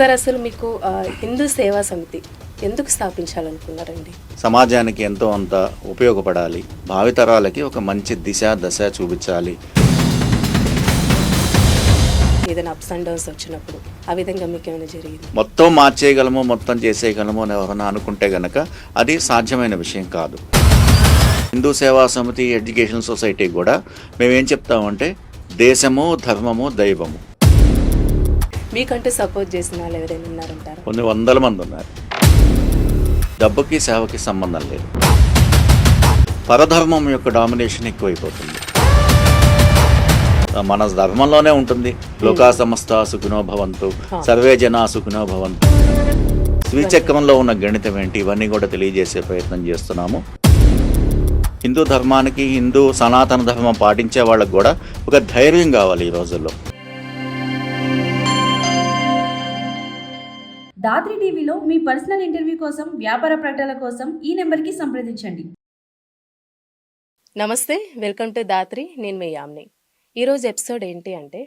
Sir అసలు మీకు హిందూ సేవా సమితి ఎందుకు స్థాపించాలనుకున్నారండి? సమాజానికి ఎంతో అంత ఉపయోగపడాలి, భావితరాలకి ఒక మంచి దిశ దశ చూపించాలి. ఏదైనా అప్స్ అండ్ డౌన్స్ వచ్చినప్పుడు ఆ విధంగా మీకు ఏమైనా జరిగింది? మొత్తం మార్చేయగలము, మొత్తం చేసేయగలము అని ఎవరైనా అనుకుంటే గనక అది సాధ్యమైన విషయం కాదు. హిందూ సేవా సమితి ఎడ్యుకేషన్ సొసైటీ కూడా మేమేం చెప్తామంటే దేశము, ధర్మము, దైవము. మీకంటూ సపోర్ట్ చేసిన వాళ్ళు ఎవరైనా ఉన్నారంటారా? కొన్ని వందల మంది ఉన్నారు. డబ్బుకి సేవకి సంబంధం లేదు. పరధర్మం యొక్క డామినేషన్ ఎక్కువైపోతుంది. మన ధర్మంలోనే ఉంటుంది, లోకా సమస్త సుఖినో భవంతు, సర్వే జనా సుఖినో భవంతు. శ్రీచక్రంలో ఉన్న గణితం ఏంటి, ఇవన్నీ కూడా తెలియజేసే ప్రయత్నం చేస్తున్నాము. హిందూ ధర్మానికి, హిందూ సనాతన ధర్మం పాటించే వాళ్ళకు కూడా ఒక ధైర్యం కావాలి ఈ రోజుల్లో. దాత్రి టీవీలో మీ పర్సనల్ ఇంటర్వ్యూ కోసం, వ్యాపార ప్రకటనల కోసం ఈ నెంబర్కి సంప్రదించండి. నమస్తే, వెల్కమ్ టు దాత్రి. నేను మీ యామ్ని. ఈరోజు ఎపిసోడ్ ఏంటి అంటే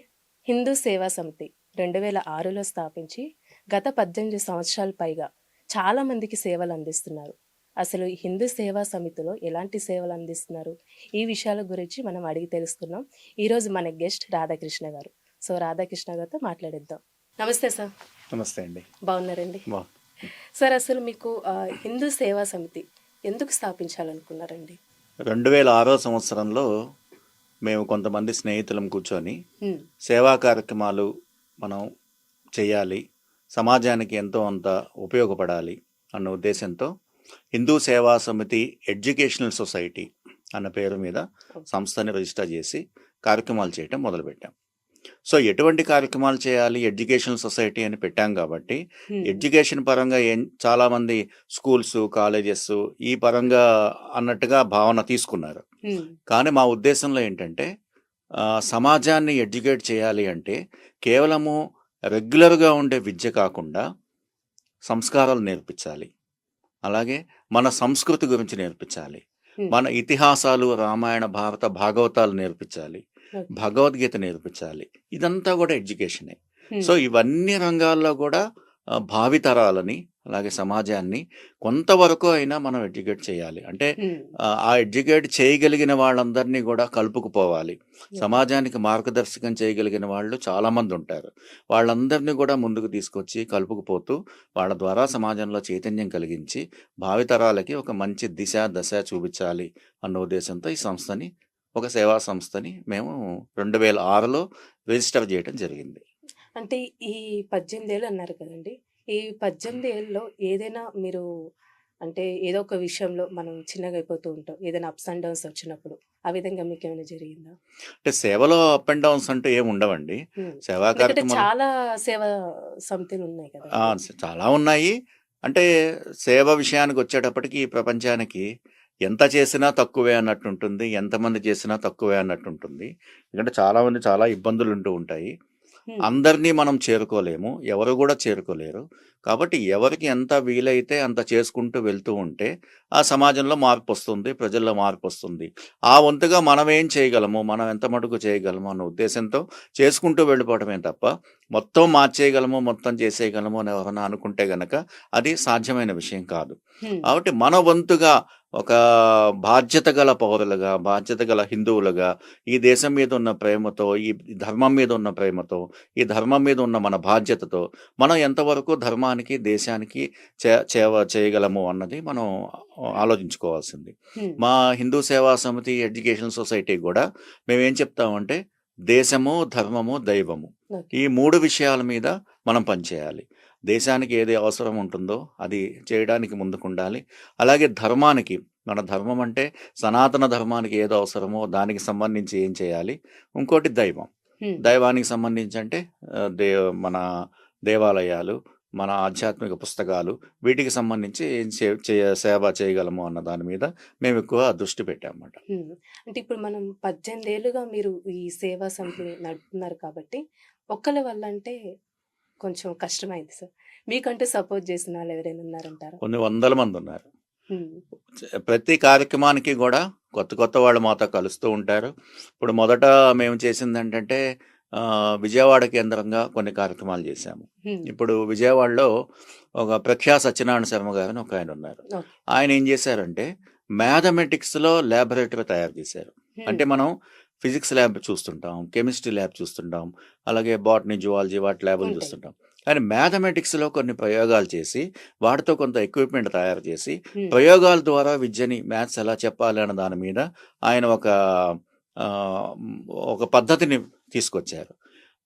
హిందూ సేవా సమితి 2006లో స్థాపించి గత 18 సంవత్సరాల పైగా చాలామందికి సేవలు అందిస్తున్నారు. అసలు ఈ హిందూ సేవా సమితిలో ఎలాంటి సేవలు అందిస్తున్నారు, ఈ విషయాల గురించి మనం అడిగి తెలుసుకున్నాం. ఈరోజు మన గెస్ట్ రాధాకృష్ణ గారు. సో రాధాకృష్ణ గారితో మాట్లాడిద్దాం. నమస్తే సార్. నమస్తే అండి. బాగున్నారండి? సార్ అసలు మీకు హిందూ సేవా సమితి ఎందుకు స్థాపించాలనుకున్నారండి? 2006 సంవత్సరంలో మేము కొంతమంది స్నేహితులం కూర్చొని సేవా కార్యక్రమాలు మనం చేయాలి, సమాజానికి ఎంతో అంత ఉపయోగపడాలి అన్న ఉద్దేశంతో హిందూ సేవా సమితి ఎడ్యుకేషనల్ సొసైటీ అన్న పేరు మీద సంస్థని రిజిస్టర్ చేసి కార్యక్రమాలు చేయటం మొదలుపెట్టాం. సో ఎటువంటి కార్యక్రమాలు చేయాలి, ఎడ్యుకేషనల్ సొసైటీ అని పెట్టాం కాబట్టి ఎడ్యుకేషన్ పరంగా చాలామంది స్కూల్స్, కాలేజెస్ ఈ పరంగా అన్నట్టుగా భావన తీసుకున్నారు. కానీ మా ఉద్దేశంలో ఏంటంటే సమాజాన్ని ఎడ్యుకేట్ చేయాలి అంటే కేవలము రెగ్యులర్గా ఉండే విద్య కాకుండా సంస్కారాలు నేర్పించాలి, అలాగే మన సంస్కృతి గురించి నేర్పించాలి, మన ఇతిహాసాలు, రామాయణ, భారత, భాగవతాలు నేర్పించాలి, భగవద్గీత నేర్పించాలి. ఇదంతా కూడా ఎడ్యుకేషనే. సో ఇవన్నీ రంగాల్లో కూడా భావితరాలని, అలాగే సమాజాన్ని కొంతవరకు అయినా మనం ఎడ్యుకేట్ చేయాలి. అంటే ఆ ఎడ్యుకేట్ చేయగలిగిన వాళ్ళందరినీ కూడా కలుపుకుపోవాలి. సమాజానికి మార్గదర్శకం చేయగలిగిన వాళ్ళు చాలామంది ఉంటారు. వాళ్ళందరినీ కూడా ముందుకు తీసుకొచ్చి కలుపుకుపోతూ వాళ్ళ ద్వారా సమాజంలో చైతన్యం కలిగించి భావితరాలకి ఒక మంచి దిశ దశ చూపించాలి అన్న ఉద్దేశంతో ఈ సంస్థని, ఒక సేవా సంస్థని మేము 2006లో రిజిస్టర్ చేయడం జరిగింది. అంటే ఈ 18 ఏళ్ళు అన్నారు కదండి, ఈ 18 ఏళ్ళలో ఏదైనా మీరు అంటే ఏదో ఒక విషయంలో మనం చిన్నగా అయిపోతూ ఉంటాం, ఏదైనా అప్స్ అండ్ డౌన్స్ వచ్చినప్పుడు ఆ విధంగా మీకు ఏమైనా జరిగిందా? అంటే సేవలో అప్ అండ్ డౌన్స్ అంటే ఏమి ఉండవండి. సేవా కార్యక్రమాలు చాలా సేవా సమితిలు ఉన్నాయి కదా. చాలా ఉన్నాయి. అంటే సేవ విషయానికి వచ్చేటప్పటికి ఈ ప్రపంచానికి ఎంత చేసినా తక్కువే అన్నట్టు ఉంటుంది, ఎంతమంది చేసినా తక్కువే అన్నట్టు ఉంటుంది. ఎందుకంటే చాలామంది చాలా ఇబ్బందులు ఉంటూ ఉంటాయి. అందరినీ మనం చేరుకోలేము, ఎవరు కూడా చేరుకోలేరు. కాబట్టి ఎవరికి ఎంత వీలైతే అంత చేసుకుంటూ వెళ్తూ ఉంటే ఆ సమాజంలో మార్పు వస్తుంది, ప్రజల్లో మార్పు వస్తుంది. ఆ వంతుగా మనం ఏం చేయగలము, మనం ఎంత మటుకు చేయగలము అన్న ఉద్దేశంతో చేసుకుంటూ వెళ్ళిపోవటమే తప్ప మొత్తం మార్చేయగలము, మొత్తం చేసేయగలము అని ఎవరైనా అనుకుంటే గనక అది సాధ్యమైన విషయం కాదు. కాబట్టి మన వంతుగా ఒక బాధ్యత గల పౌరులుగా, బాధ్యత గల హిందువులుగా, ఈ దేశం మీద ఉన్న ప్రేమతో, ఈ ధర్మం మీద ఉన్న ప్రేమతో, ఈ ధర్మం మీద ఉన్న మన బాధ్యతతో మనం ఎంతవరకు ధర్మానికి, దేశానికి చేయగలము అన్నది మనం ఆలోచించుకోవాల్సింది. మా హిందూ సేవా సమితి ఎడ్యుకేషన్ సొసైటీ కూడా మేమేం చెప్తామంటే దేశము, ధర్మము, దైవము ఈ 3 విషయాల మీద మనం పనిచేయాలి. దేశానికి ఏది అవసరం ఉంటుందో అది చేయడానికి ముందుకుండాలి. అలాగే ధర్మానికి, మన ధర్మం అంటే సనాతన ధర్మానికి ఏదో అవసరమో దానికి సంబంధించి ఏం చేయాలి. ఇంకోటి దైవం, దైవానికి సంబంధించి అంటే మన దేవాలయాలు, మన ఆధ్యాత్మిక పుస్తకాలు, వీటికి సంబంధించి ఏం సేవ చేయగలము అన్న దాని మీద మేము ఎక్కువ దృష్టి పెట్టామన్నమాట. అంటే ఇప్పుడు మనం 18 ఏళ్ళుగా మీరు ఈ సేవా సమితిని నడుపుతున్నారు కాబట్టి ఒక్కళ్ళ వల్ల అంటే కొంచెం కష్టమైంది సార్. మీకంటూ సపోర్ట్ చేసిన వాళ్ళు ఎవరైనా ఉన్నారంటారా? కొన్ని వందల మంది ఉన్నారు. ప్రతి కార్యక్రమానికి కూడా కొత్త కొత్త వాళ్ళు మాతో కలుస్తూ ఉంటారు. ఇప్పుడు మొదట మేము చేసింది ఏంటంటే విజయవాడ కేంద్రంగా కొన్ని కార్యక్రమాలు చేశాము. ఇప్పుడు విజయవాడలో ఒక ప్రఖ్యా సత్యనారాయణ శర్మ గారు అని ఒక ఆయన ఉన్నారు. ఓకే. ఆయన ఏం చేశారంటే మ్యాథమెటిక్స్లో ల్యాబొరేటరీ తయారు చేశారు. అంటే మనం ఫిజిక్స్ ల్యాబ్ చూస్తుంటాం, కెమిస్ట్రీ ల్యాబ్ చూస్తుంటాం, అలాగే బాటనీ, జువాలజీ వాటి ల్యాబులు ఉంటాయి. చూస్తుంటాం. కానీ మ్యాథమెటిక్స్లో కొన్ని ప్రయోగాలు చేసి వాటితో కొంత ఎక్విప్మెంట్ తయారు చేసి Hmm. ప్రయోగాల ద్వారా విద్యని మ్యాథ్స్ ఎలా చెప్పాలి అన్న దాని మీద ఆయన ఆ, ఒక పద్ధతిని తీసుకొచ్చారు.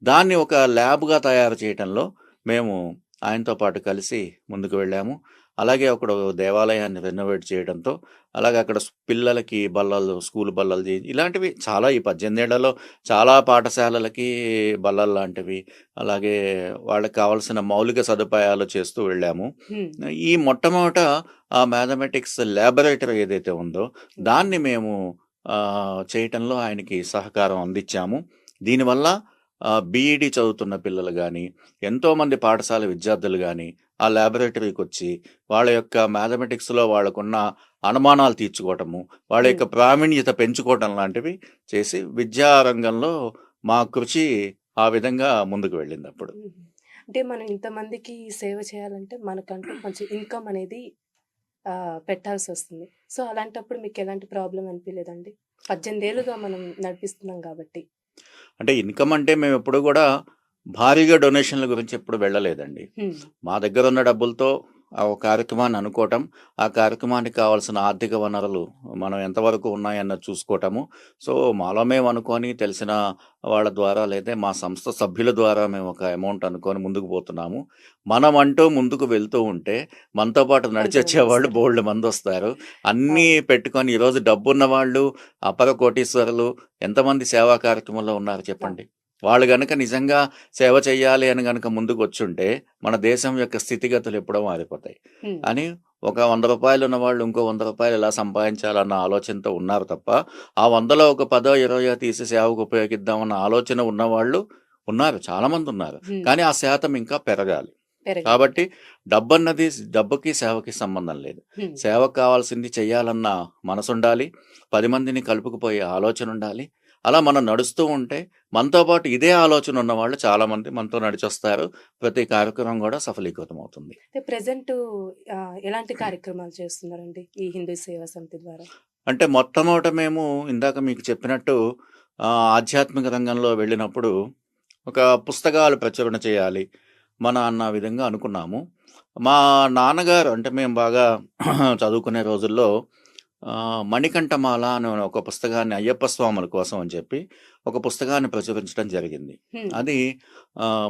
దాన్ని ఒక ల్యాబ్గా తయారు చేయటంలో మేము ఆయనతో పాటు కలిసి ముందుకు వెళ్ళాము. అలాగే అక్కడ ఒక దేవాలయాన్ని రెనోవేట్ చేయడంతో అలాగే అక్కడ పిల్లలకి బల్లలు, స్కూల్ బల్లలు ఇలాంటివి చాలా ఈ 18 ఏళ్లలో చాలా పాఠశాలలకి బల్లలు లాంటివి, అలాగే వాళ్ళకి కావాల్సిన మౌలిక సదుపాయాలు చేస్తూ వెళ్ళాము. Hmm. ఈ మొట్టమొదట ఆ మ్యాథమెటిక్స్ ల్యాబొరేటరీ ఏదైతే ఉందో దాన్ని మేము చేయటంలో ఆయనకి సహకారం అందించాము. దీనివల్ల బీఈడి చదువుతున్న పిల్లలు కానీ, ఎంతోమంది పాఠశాల విద్యార్థులు కానీ ఆ ల్యాబొరేటరీకి వచ్చి వాళ్ళ యొక్క మ్యాథమెటిక్స్లో వాళ్ళకున్న అనుమానాలు తీర్చుకోవటము, వాళ్ళ యొక్క ప్రావీణ్యత పెంచుకోవటం లాంటివి చేసి విద్యారంగంలో మా కృషి ఆ విధంగా ముందుకు వెళ్ళింది. అప్పుడు అంటే మనం ఇంతమందికి సేవ చేయాలంటే మనకంటూ కొంచెం ఇన్కమ్ అనేది పెట్టాల్సి వస్తుంది. సో అలాంటప్పుడు మీకు ఎలాంటి ప్రాబ్లం అనిపించలేదండి? 18 ఏళ్ళుగా మనం నడిపిస్తున్నాం కాబట్టి. అంటే ఇన్కమ్ అంటే మేము ఎప్పుడు కూడా భారీగా డొనేషన్ల గురించి ఎప్పుడు వెళ్ళలేదండి. Hmm. మా దగ్గర ఉన్న డబ్బులతో ఆ ఒక కార్యక్రమాన్ని అనుకోవటం, ఆ కార్యక్రమానికి కావాల్సిన ఆర్థిక వనరులు మనం ఎంతవరకు ఉన్నాయన్నది చూసుకోవటము. సో మాలో మేము అనుకొని తెలిసిన వాళ్ళ ద్వారా లేదా మా సంస్థ సభ్యుల ద్వారా మేము ఒక అమౌంట్ అనుకొని ముందుకు పోతున్నాము. మనం అంటూ ముందుకు వెళ్తూ ఉంటే మనతో పాటు నడిచి వచ్చేవాళ్ళు బోల్డ్ మంది వస్తారు. అన్నీ పెట్టుకొని ఈరోజు డబ్బున్న వాళ్ళు, అపర కోటీశ్వరులు ఎంతమంది సేవా కార్యక్రమంలో ఉన్నారు చెప్పండి. వాళ్ళు గనక నిజంగా సేవ చేయాలి అని గనక ముందుకు వచ్చుంటే మన దేశం యొక్క స్థితిగతులు ఎప్పుడో మారిపోతాయి Hmm. అని ఒక 100 రూపాయలు ఉన్న వాళ్ళు ఇంకో 100 రూపాయలు ఎలా సంపాదించాలన్న ఆలోచనతో ఉన్నారు తప్ప ఆ 100లో ఒక 10, 20 తీసి సేవకు ఉపయోగిద్దామన్న ఆలోచన ఉన్నవాళ్ళు ఉన్నారు, చాలా మంది ఉన్నారు. Hmm. కానీ ఆ శాతం ఇంకా పెరగాలి. కాబట్టి డబ్బు అన్నది డబ్బుకి సేవకి సంబంధం లేదు. Hmm. సేవకు కావాల్సింది చెయ్యాలన్న మనసు ఉండాలి, 10 మందిని కలుపుకుపోయే ఆలోచన ఉండాలి. అలా మనం నడుస్తూ ఉంటే మనతో పాటు ఇదే ఆలోచన ఉన్న వాళ్ళు చాలా మంది మనతో నడిచొస్తారు. ప్రతి కార్యక్రమం కూడా సఫలీకృతం అవుతుంది. అయితే ప్రెసెంట్ ఎలాంటి కార్యక్రమాలు చేస్తున్నారండి ఈ హిందూ సేవా సమితి ద్వారా? అంటే మొట్టమొదట మేము ఇందాక మీకు చెప్పినట్టు ఆధ్యాత్మిక రంగంలో వెళ్ళినప్పుడు ఒక పుస్తకాలు ప్రచురణ చేయాలి అన్న విధంగా అనుకున్నాము. మా నాన్నగారు అంటే మేము బాగా చదువుకునే రోజుల్లో మణికంఠమాల అనే ఒక పుస్తకాన్ని అయ్యప్ప స్వాముల కోసం అని చెప్పి ఒక పుస్తకాన్ని ప్రచురించడం జరిగింది. Hmm. అది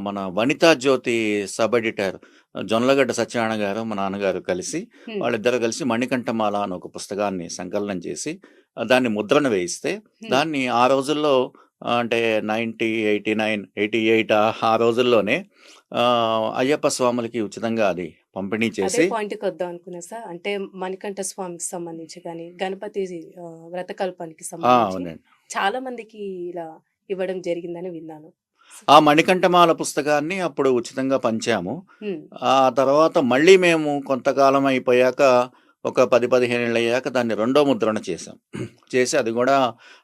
మన వనితా జ్యోతి సబ్ ఎడిటర్ జొన్నలగడ్డ సత్యనారాయణ గారు మా నాన్నగారు కలిసి Hmm. వాళ్ళిద్దరు కలిసి మణికంఠమాల అని ఒక పుస్తకాన్ని సంకలనం చేసి దాన్ని ముద్రణ వేయిస్తే Hmm. దాన్ని ఆ రోజుల్లో అంటే 90, 89, 88 ఆ రోజుల్లోనే అయ్యప్ప స్వాములకి ఉచితంగా అది పంపిణీ అదే చేసి పాయింట్కి వద్దాం అనుకున్నా సార్. అంటే మణికంఠ స్వామికి సంబంధించి కానీ గణపతి వ్రతకల్పానికి సంబంధించి అవునండి. చాలా మందికి ఇలా ఇవ్వడం జరిగిందని విన్నాను. ఆ మణికంఠమాల పుస్తకాన్ని అప్పుడు ఉచితంగా పంచాము. Hmm. ఆ తర్వాత మళ్ళీ మేము కొంతకాలం అయిపోయాక ఒక 10-15 ఏళ్ళు అయ్యాక దాన్ని రెండో ముద్రణ చేసాం. చేసి అది కూడా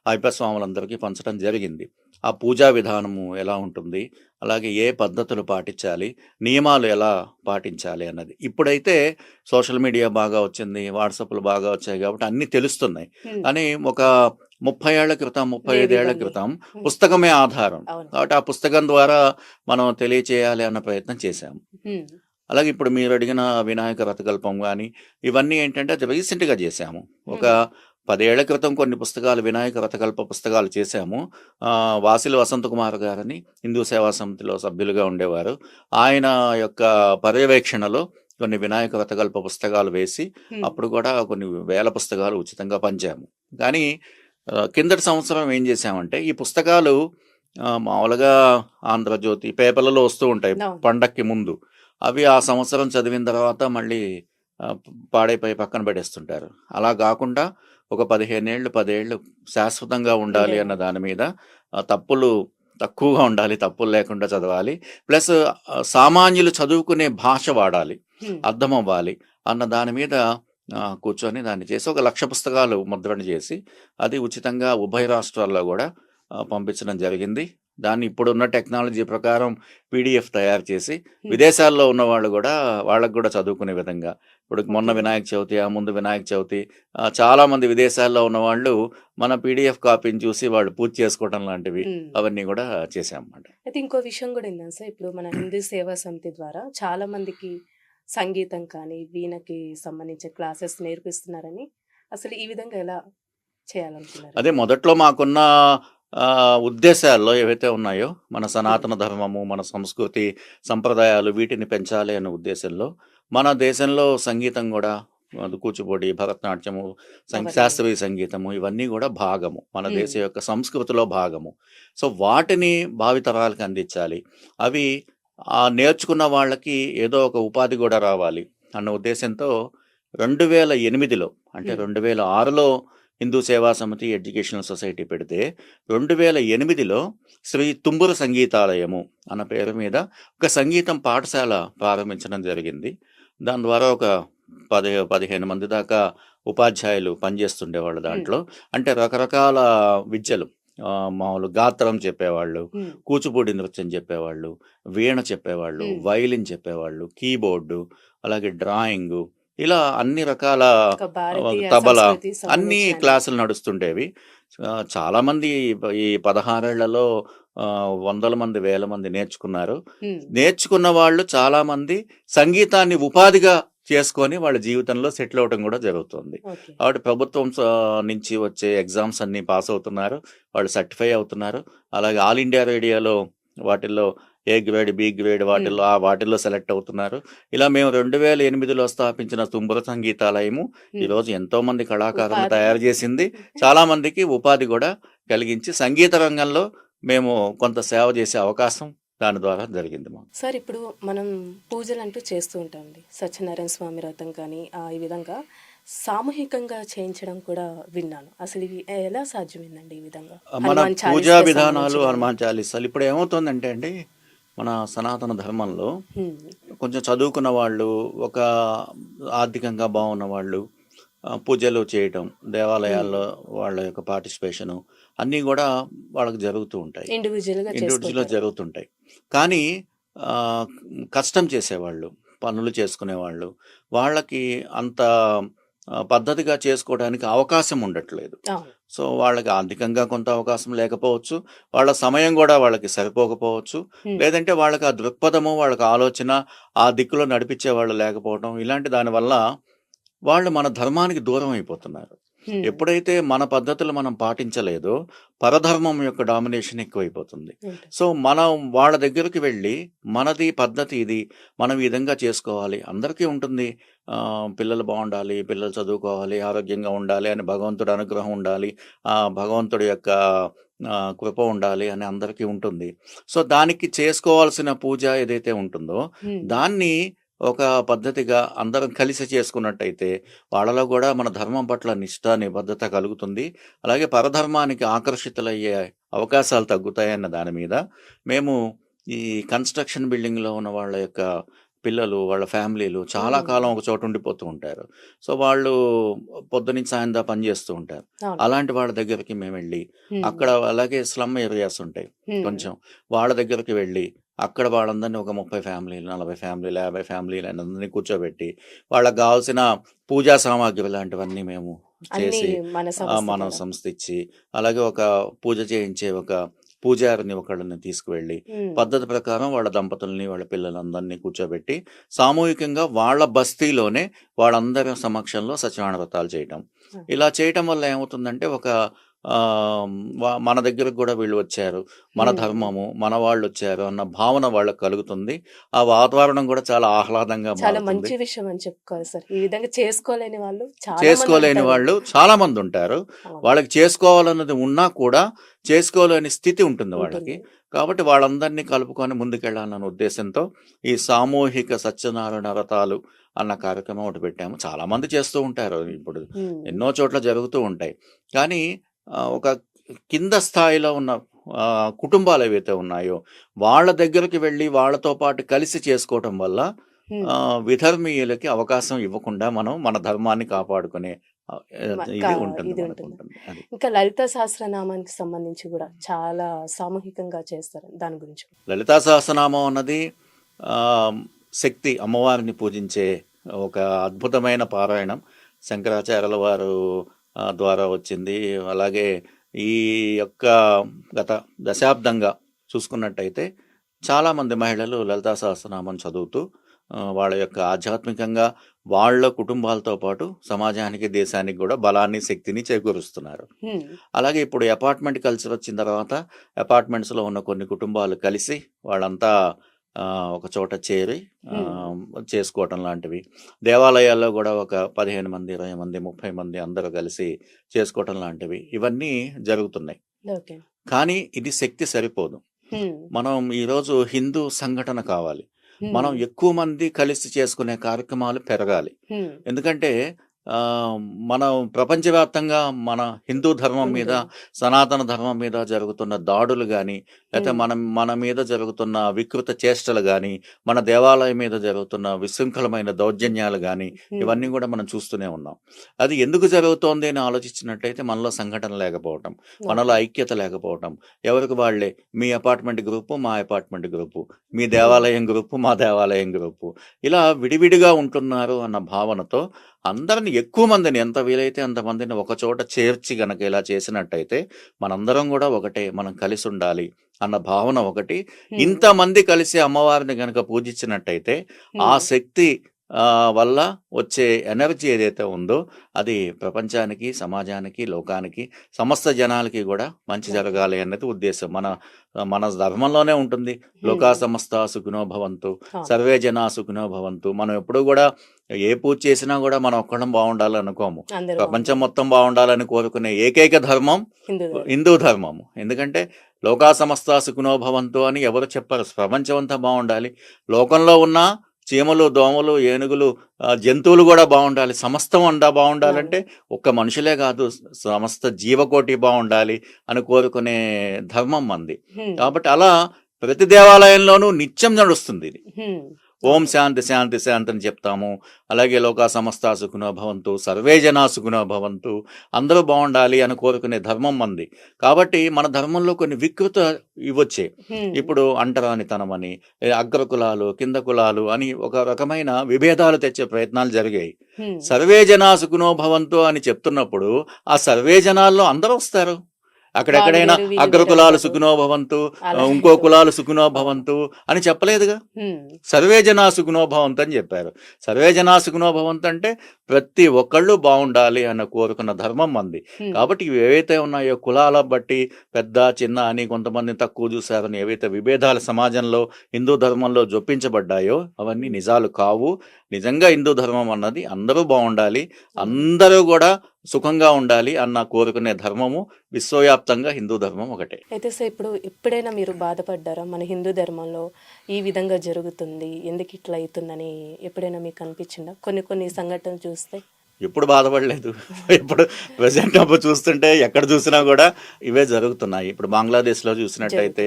అయ్యప్ప స్వాములందరికీ పంచడం జరిగింది. ఆ పూజా విధానము ఎలా ఉంటుంది, అలాగే ఏ పద్ధతులు పాటించాలి, నియమాలు ఎలా పాటించాలి అన్నది. ఇప్పుడైతే సోషల్ మీడియా బాగా వచ్చింది, వాట్సాప్లు బాగా వచ్చాయి కాబట్టి అన్నీ తెలుస్తున్నాయి. Hmm. కానీ ఒక 30 ఏళ్ల క్రితం, 35 ఏళ్ల లేనివన్నీ. క్రితం Hmm. పుస్తకమే ఆధారం. అవును. కాబట్టి ఆ పుస్తకం ద్వారా మనం తెలియచేయాలి అన్న ప్రయత్నం చేశాము. Hmm. అలాగే ఇప్పుడు మీరు అడిగిన వినాయక రథకల్పం కానీ ఇవన్నీ ఏంటంటే అది రీసెంట్గా చేశాము. ఒక 10 ఏళ్ల క్రితం కొన్ని పుస్తకాలు వినాయక రథకల్ప పుస్తకాలు చేశాము. వాసిలి వసంత కుమార్ గారని హిందూ సేవా సమితిలో సభ్యులుగా ఉండేవారు. ఆయన యొక్క పర్యవేక్షణలో కొన్ని వినాయక రథకల్ప పుస్తకాలు వేసి Hmm. అప్పుడు కూడా కొన్ని వేల పుస్తకాలు ఉచితంగా పంచాము. కానీ కిందటి సంవత్సరం ఏం చేశామంటే ఈ పుస్తకాలు మామూలుగా ఆంధ్రజ్యోతి పేపర్లలో వస్తూ ఉంటాయి అవును. పండక్కి ముందు. అవి ఆ సంవత్సరం చదివిన తర్వాత మళ్ళీ పాడైపోయి పక్కన పెట్టేస్తుంటారు. అలా కాకుండా ఒక 15 ఏళ్ళు 10 ఏళ్ళు శాశ్వతంగా ఉండాలి అన్న దాని మీద తప్పులు తక్కువగా ఉండాలి, తప్పులు లేకుండా చదవాలి, ప్లస్ సామాన్యులు చదువుకునే భాష వాడాలి, Hmm. అర్థం అవ్వాలి అన్న దాని మీద కూర్చొని దాన్ని చేసి ఒక 1,00,000 పుస్తకాలు ముద్రణ చేసి అది ఉచితంగా ఉభయ రాష్ట్రాల్లో కూడా పంపించడం జరిగింది. దాన్ని ఇప్పుడున్న టెక్నాలజీ ప్రకారం పీడిఎఫ్ తయారు చేసి విదేశాల్లో ఉన్న వాళ్ళు కూడా వాళ్ళకు కూడా చదువుకునే విధంగా, ఇప్పుడు మొన్న ఓకే. వినాయక చవితి, ఆ ముందు వినాయక చవితి, చాలా మంది విదేశాల్లో ఉన్న వాళ్ళు మన పీడిఎఫ్ కాపీని చూసి వాళ్ళు పూజ చేసుకోవడం లాంటివి ఉమ్. అవన్నీ కూడా చేసామన్నమాట. అయితే ఇంకో విషయం కూడా ఏంటంటే సార్, ఇప్పుడు మన హిందూ సేవా సమితి ద్వారా చాలా మందికి సంగీతం కానీ వీణకి సంబంధించిన క్లాసెస్ నేర్పిస్తున్నారని, అసలు ఈ విధంగా ఎలా చేయాలనుకున్నారు? అదే మొదట్లో మాకున్న ఉద్దేశాల్లో ఏవైతే ఉన్నాయో, మన సనాతన ధర్మము, మన సంస్కృతి, సంప్రదాయాలు వీటిని పెంచాలి అనే ఉద్దేశంలో మన దేశంలో సంగీతం కూడా, అది కూచిపూడి, భరతనాట్యము, అవన్నీ. శాస్త్రీయ సంగీతము ఇవన్నీ కూడా భాగము, మన ఉమ్. దేశ యొక్క సంస్కృతిలో భాగము. సో వాటిని భావితరాలకు అందించాలి. అవి నేర్చుకున్న వాళ్ళకి ఏదో ఒక ఉపాధి కూడా రావాలి అన్న ఉద్దేశంతో 2008లో, అంటే ఉమ్. 2006లో హిందూ సేవా సమితి ఎడ్యుకేషనల్ సొసైటీ పెడితే, 2008లో శ్రీ తుంబురు సంగీతాలయము అన్న పేరు మీద ఒక సంగీతం పాఠశాల ప్రారంభించడం జరిగింది. దాని ద్వారా ఒక 15 మంది దాకా ఉపాధ్యాయులు పనిచేస్తుండేవాళ్ళు దాంట్లో. అంటే రకరకాల విద్యలు, మామూలు గాత్రం చెప్పేవాళ్ళు, ఉమ్. కూచిపూడి నృత్యం చెప్పేవాళ్ళు, వీణ చెప్పేవాళ్ళు, వైలిన్ చెప్పేవాళ్ళు, కీబోర్డు, అలాగే డ్రాయింగు, ఇలా అన్ని రకాల ఒక భారతీయ తబలా సంస్కృతి అన్ని సంబంధించిన క్లాసులు నడుస్తుండేవి. చాలామంది ఈ 16 ఏళ్లలో వందల మంది, వేల మంది నేర్చుకున్నారు. ఉమ్. నేర్చుకున్న వాళ్ళు చాలామంది సంగీతాన్ని ఉపాధిగా చేసుకొని వాళ్ళ జీవితంలో సెటిల్ అవడం కూడా జరుగుతుంది. ఓకే. కాబట్టి ప్రభుత్వం నుంచి వచ్చే ఎగ్జామ్స్ అన్ని పాస్ అవుతున్నారు, వాళ్ళు సర్టిఫై అవుతున్నారు. అలాగే ఆల్ ఇండియా రేడియోలో వాటిల్లో ఏ గ్రేడ్, బి గ్రేడ్ వాటిల్లో వాటిల్లో సెలెక్ట్ అవుతున్నారు. ఇలా మేము 2008లో స్థాపించిన తుంబుర సంగీతాలయము ఈరోజు ఎంతో మంది కళాకారులను ఉపాధి. తయారు చేసింది. చాలా మందికి ఉపాధి కూడా కలిగించి సంగీత రంగంలో మేము కొంత సేవ చేసే అవకాశం దాని ద్వారా జరిగింది మాకు. సార్, ఇప్పుడు మనం పూజలు అంటూ చేస్తూ ఉంటామండి. సత్యనారాయణ స్వామి వ్రతం కానీ ఈ విధంగా సామూహికంగా చేయించడం కూడా విన్నాను. అసలు ఇవి ఎలా సాధ్యమైందండి ఈ విధంగా? మన హనుమాన్ పూజా చాలీసాకి విధానాలు, సంబంధించి హనుమాన్ చాలీసాలు ఇప్పుడు ఏమవుతుందంటే అండి, మన సనాతన ధర్మంలో ఉమ్. కొంచెం చదువుకున్న వాళ్ళు, ఒక ఆర్థికంగా బాగున్న వాళ్ళు పూజలు చేయటం, దేవాలయాల్లో వాళ్ళ యొక్క పార్టిసిపేషను అన్నీ కూడా వాళ్ళకి జరుగుతూ ఉంటాయి, ఇండివిజువల్గా ఇండివిజువల్గా చేసుకుంటారు. జరుగుతుంటాయి. కానీ ఆ, కష్టం చేసేవాళ్ళు, పనులు చేసుకునేవాళ్ళు, వాళ్ళకి అంత పద్ధతిగా చేసుకోవడానికి అవకాశం ఉండట్లేదు. అవును. సో వాళ్ళకి ఆర్థికంగా కొంత అవకాశం లేకపోవచ్చు, వాళ్ళ సమయం కూడా వాళ్ళకి సరిపోకపోవచ్చు, ఉమ్. లేదంటే వాళ్ళకి ఆ దృక్పథము, వాళ్ళకి ఆలోచన ఆ దిక్కులో నడిపించే వాళ్ళు లేకపోవడం, ఇలాంటి దానివల్ల వాళ్ళు మన ధర్మానికి దూరం అయిపోతున్నారు. ఉమ్. ఎప్పుడైతే మన పద్ధతులు మనం పాటించలేదో పరధర్మం యొక్క డామినేషన్ ఎక్కువైపోతుంది. ఏంటి? సో మనం వాళ్ళ దగ్గరికి వెళ్ళి మనది పద్ధతి ఇది, మనం ఈ విధంగా చేసుకోవాలి, అందరికీ ఉంటుంది, పిల్లలు బాగుండాలి, పిల్లలు చదువుకోవాలి, ఆరోగ్యంగా ఉండాలి అని, భగవంతుడి అనుగ్రహం ఉండాలి, భగవంతుడి యొక్క కృప ఉండాలి అని అందరికీ ఉంటుంది. సో దానికి చేసుకోవాల్సిన పూజ ఏదైతే ఉంటుందో ఉమ్. దాన్ని ఒక పద్ధతిగా అందరం కలిసి చేసుకున్నట్టయితే వాళ్ళలో కూడా మన ధర్మం పట్ల నిష్ఠ, నిబద్ధత కలుగుతుంది. అలాగే పరధర్మానికి ఆకర్షితులయ్యే అవకాశాలు తగ్గుతాయన్న దాని మీద మేము ఈ కన్స్ట్రక్షన్ బిల్డింగ్లో ఉన్న వాళ్ళ యొక్క పిల్లలు, వాళ్ళ ఫ్యామిలీలు చాలా కాలం ఒక చోట ఉండిపోతూ ఉంటారు. సో వాళ్ళు పొద్దునుంచి సాయంత్రం పని చేస్తూ ఉంటారు. అవును. అలాంటి వాళ్ళ దగ్గరికి మేము వెళ్ళి ఉమ్. అక్కడ, అలాగే స్లమ్ ఏరియాస్ ఉంటాయి ఉమ్. కొంచెం, వాళ్ళ దగ్గరికి వెళ్ళి అక్కడ వాళ్ళందరినీ ఒక 30 ఫ్యామిలీలు, 40 ఫ్యామిలీలు, 50 ఫ్యామిలీలు అందరినీ కూర్చోబెట్టి వాళ్ళకి కావాల్సిన పూజా సామాగ్రి లాంటివన్నీ మేము అన్ని చేసి మన మన సంస్థ సంస్థ ఇచ్చి, అలాగే ఒక పూజ చేయించే ఒక పూజారిని ఒకళ్ళని తీసుకువెళ్ళి పద్ధతి ప్రకారం వాళ్ళ దంపతుల్ని, వాళ్ళ పిల్లలందరినీ కూర్చోబెట్టి సామూహికంగా వాళ్ళ బస్తీలోనే వాళ్ళందరి సమక్షంలో సత్యనారాయణ వ్రతాలు చేయటం. ఇలా చేయటం వల్ల ఏమవుతుందంటే ఒక మన దగ్గరకు కూడా వీళ్ళు వచ్చారు, మన ధర్మము, మన వాళ్ళు వచ్చారు అన్న భావన వాళ్ళకి కలుగుతుంది. ఆ వాతావరణం కూడా చాలా ఆహ్లాదంగా చాలా మారుతుంది. మంచి విషయం అని చెప్పుకోవాలి సార్. ఈ విధంగా చేసుకోలేని వాళ్ళు చాలా మంది చేసుకోలేని ఉంటారు. వాళ్ళు చాలా మంది ఉంటారు. అవును. వాళ్ళకి చేసుకోవాలన్నది ఉన్నా కూడా చేసుకోలేని స్థితి ఉంటుంది వాళ్ళకి. ఉంటుంది. కాబట్టి వాళ్ళందరినీ కలుపుకొని ముందుకెళ్ళాలన్న ఉద్దేశంతో ఈ సామూహిక సత్యనారాయణ వ్రతాలు అన్న కార్యక్రమం ఒకటి పెట్టాము. చాలా మంది చేస్తూ ఉంటారు, ఇప్పుడు ఉమ్. ఎన్నో చోట్ల జరుగుతూ ఉంటాయి. కానీ ఒక కింద స్థాయిలో ఉన్న కుటుంబాలు ఏవైతే ఉన్నాయో వాళ్ళ దగ్గరికి వెళ్ళి వాళ్ళతో పాటు కలిసి చేసుకోవటం వల్ల ఉమ్. విధర్మీయులకి అవకాశం ఇవ్వకుండా మనం మన ధర్మాన్ని కాపాడుకునే ఆ, కా ఇది ఉంటుంది ఇది మనకు ఉంటుంది. ఉంటుంది అది. ఇంకా లలిత సహస్రనామానికి సంబంధించి కూడా చాలా సామూహికంగా చేస్తారు. దాని గురించి. లలితా సహస్రనామం అన్నది ఆ, శక్తి అమ్మవారిని పూజించే ఒక అద్భుతమైన పారాయణం. శంకరాచార్యుల వారు ద్వారా వచ్చింది. అలాగే ఈ యొక్క గత దశాబ్దంగా చూసుకున్నట్టయితే చాలామంది మహిళలు లలితా సహస్రనామం చదువుతూ వాళ్ళ యొక్క ఆధ్యాత్మికంగా వాళ్ళ కుటుంబాలతో పాటు సమాజానికి, దేశానికి కూడా బలాన్ని, శక్తిని చేకూరుస్తున్నారు. హ్మ్. అలాగే ఇప్పుడు అపార్ట్మెంట్ కల్చర్ వచ్చిన తర్వాత అపార్ట్మెంట్స్లో ఉన్న కొన్ని కుటుంబాలు కలిసి వాళ్ళంతా ఒక చోట చేరి చేసుకోవటం లాంటివి, దేవాలయాల్లో కూడా ఒక 15 మంది, 20 మంది, 30 మంది అందరూ కలిసి చేసుకోవటం లాంటివి ఇవన్నీ జరుగుతున్నాయి. ఓకే. కానీ ఇది శక్తి సరిపోదు. హ్మ్. మనం ఈరోజు హిందూ సంఘటన కావాలి. హ్మ్. మనం ఎక్కువ మంది కలిసి చేసుకునే కార్యక్రమాలు పెరగాలి. హ్మ్. ఎందుకంటే మనం ప్రపంచవ్యాప్తంగా మన హిందూ ధర్మం మీద, సనాతన ధర్మం మీద జరుగుతున్న దాడులు కానీ, లేకపోతే మన మీద జరుగుతున్న వికృత చేష్టలు కానీ, మన దేవాలయం మీద జరుగుతున్న విశృంఖలమైన దౌర్జన్యాలు కానీ, ఇవన్నీ కూడా మనం చూస్తూనే ఉన్నాం. అది ఎందుకు జరుగుతోంది అని ఆలోచించినట్టయితే మనలో సంఘటన లేకపోవటం, మనలో ఐక్యత లేకపోవటం, ఎవరికి వాళ్ళే మీ అపార్ట్మెంట్ గ్రూపు, మా అపార్ట్మెంట్ గ్రూపు, మీ దేవాలయం గ్రూపు, మా దేవాలయం గ్రూపు, ఇలా విడివిడిగా ఉంటున్నారు అన్న భావనతో అందరిని, ఎక్కువ మందిని, ఎంత వీలైతే అంతమందిని ఒక చోట చేర్చి గనక ఇలా చేసినట్టయితే మనందరం కూడా ఒకటే, మనం కలిసి ఉండాలి అన్న భావన ఒకటి. ఇంతమంది కలిసి అమ్మవారిని గనక పూజించినట్టయితే ఆ శక్తి వల్ల వచ్చే ఎనర్జీ ఏదైతే ఉందో అది ప్రపంచానికి, సమాజానికి, లోకానికి, సమస్త జనాలకి కూడా మంచి జరగాలి అన్నది ఉద్దేశం. మన ధర్మంలోనే ఉంటుంది. లోకా సమస్త సుఖినో భవంతు, సర్వే జనా సుఖినో భవంతు. మనం ఎప్పుడు కూడా ఏ పూజ చేసినా కూడా మనం ఒక్కడం బాగుండాలి అనుకోము. ప్రపంచం మొత్తం బాగుండాలని కోరుకునే ఏకైక ధర్మం హిందూ ధర్మము. ఎందుకంటే లోకా సమస్త సుఖినో భవంతు అని ఎవరు చెప్పారు. ప్రపంచం అంతా బాగుండాలి. లోకంలో ఉన్న చీమలు, దోమలు, ఏనుగులు, జంతువులు కూడా బాగుండాలి. సమస్తం బాగుండాలంటే ఒక్క మనుషులే కాదు, సమస్త జీవకోటి బాగుండాలి అని కోరుకునే ధర్మం మంది. కాబట్టి అలా ప్రతి దేవాలయంలోనూ నిత్యం నడుస్తుంది ఇది. ఓం శాంతి శాంతి శాంతి అని చెప్తాము. అలాగే లోకా సమస్త సుఖినో భవంతు, సర్వే జనా సుఖినో భవంతు, అందరూ బాగుండాలి అని కోరుకునే ధర్మం మంది. కాబట్టి మన ధర్మంలో కొన్ని వికృత ఇవ్వొచ్చే. ఇప్పుడు అంటరానితనం అని, అగ్రకులాలు, కింద కులాలు అని ఒక రకమైన విభేదాలు తెచ్చే ప్రయత్నాలు జరిగాయి. సర్వే జనా సుఖినో భవంతు అని చెప్తున్నప్పుడు ఆ సర్వే జనాల్లో అందరూ వస్తారు. అక్కడెక్కడైనా అగ్రకులాలు సుఖినో భవంతు, ఇంకో కులాలు సుఖినో భవంతు అని చెప్పలేదుగా. సర్వే జనా సుఖినో భవంతు అని చెప్పారు. సర్వే జనా సుఖినో భవంతు అంటే ప్రతి ఒక్కళ్ళు బాగుండాలి అన్న కోరుకున్న ధర్మం మంది. కాబట్టి ఇవి ఏవైతే ఉన్నాయో కులాల బట్టి పెద్ద చిన్న అని, కొంతమంది తక్కువ చూశారని ఏవైతే విభేదాలు సమాజంలో హిందూ ధర్మంలో జొప్పించబడ్డాయో అవన్నీ నిజాలు కావు. నిజంగా హిందూ ధర్మం అన్నది అందరూ బాగుండాలి, అందరూ కూడా సుఖంగా ఉండాలి అన్న కోరుకునే ధర్మము విశ్వవ్యాప్తంగా హిందూ ధర్మం ఒకటే. అయితే సార్, ఇప్పుడు ఎప్పుడైనా మీరు బాధపడ్డారా మన హిందూ ధర్మంలో ఈ విధంగా జరుగుతుంది, ఎందుకు ఇట్లా అవుతుందని ఎప్పుడైనా మీకు అనిపించిందా? కొన్ని సంఘటనలు చూస్తే. ఎప్పుడు బాధపడలేదు. ఇప్పుడు ప్రజెంట్ అప్పుడు చూస్తుంటే ఎక్కడ చూసినా కూడా ఇవే జరుగుతున్నాయి. ఇప్పుడు బంగ్లాదేశ్లో చూసినట్టయితే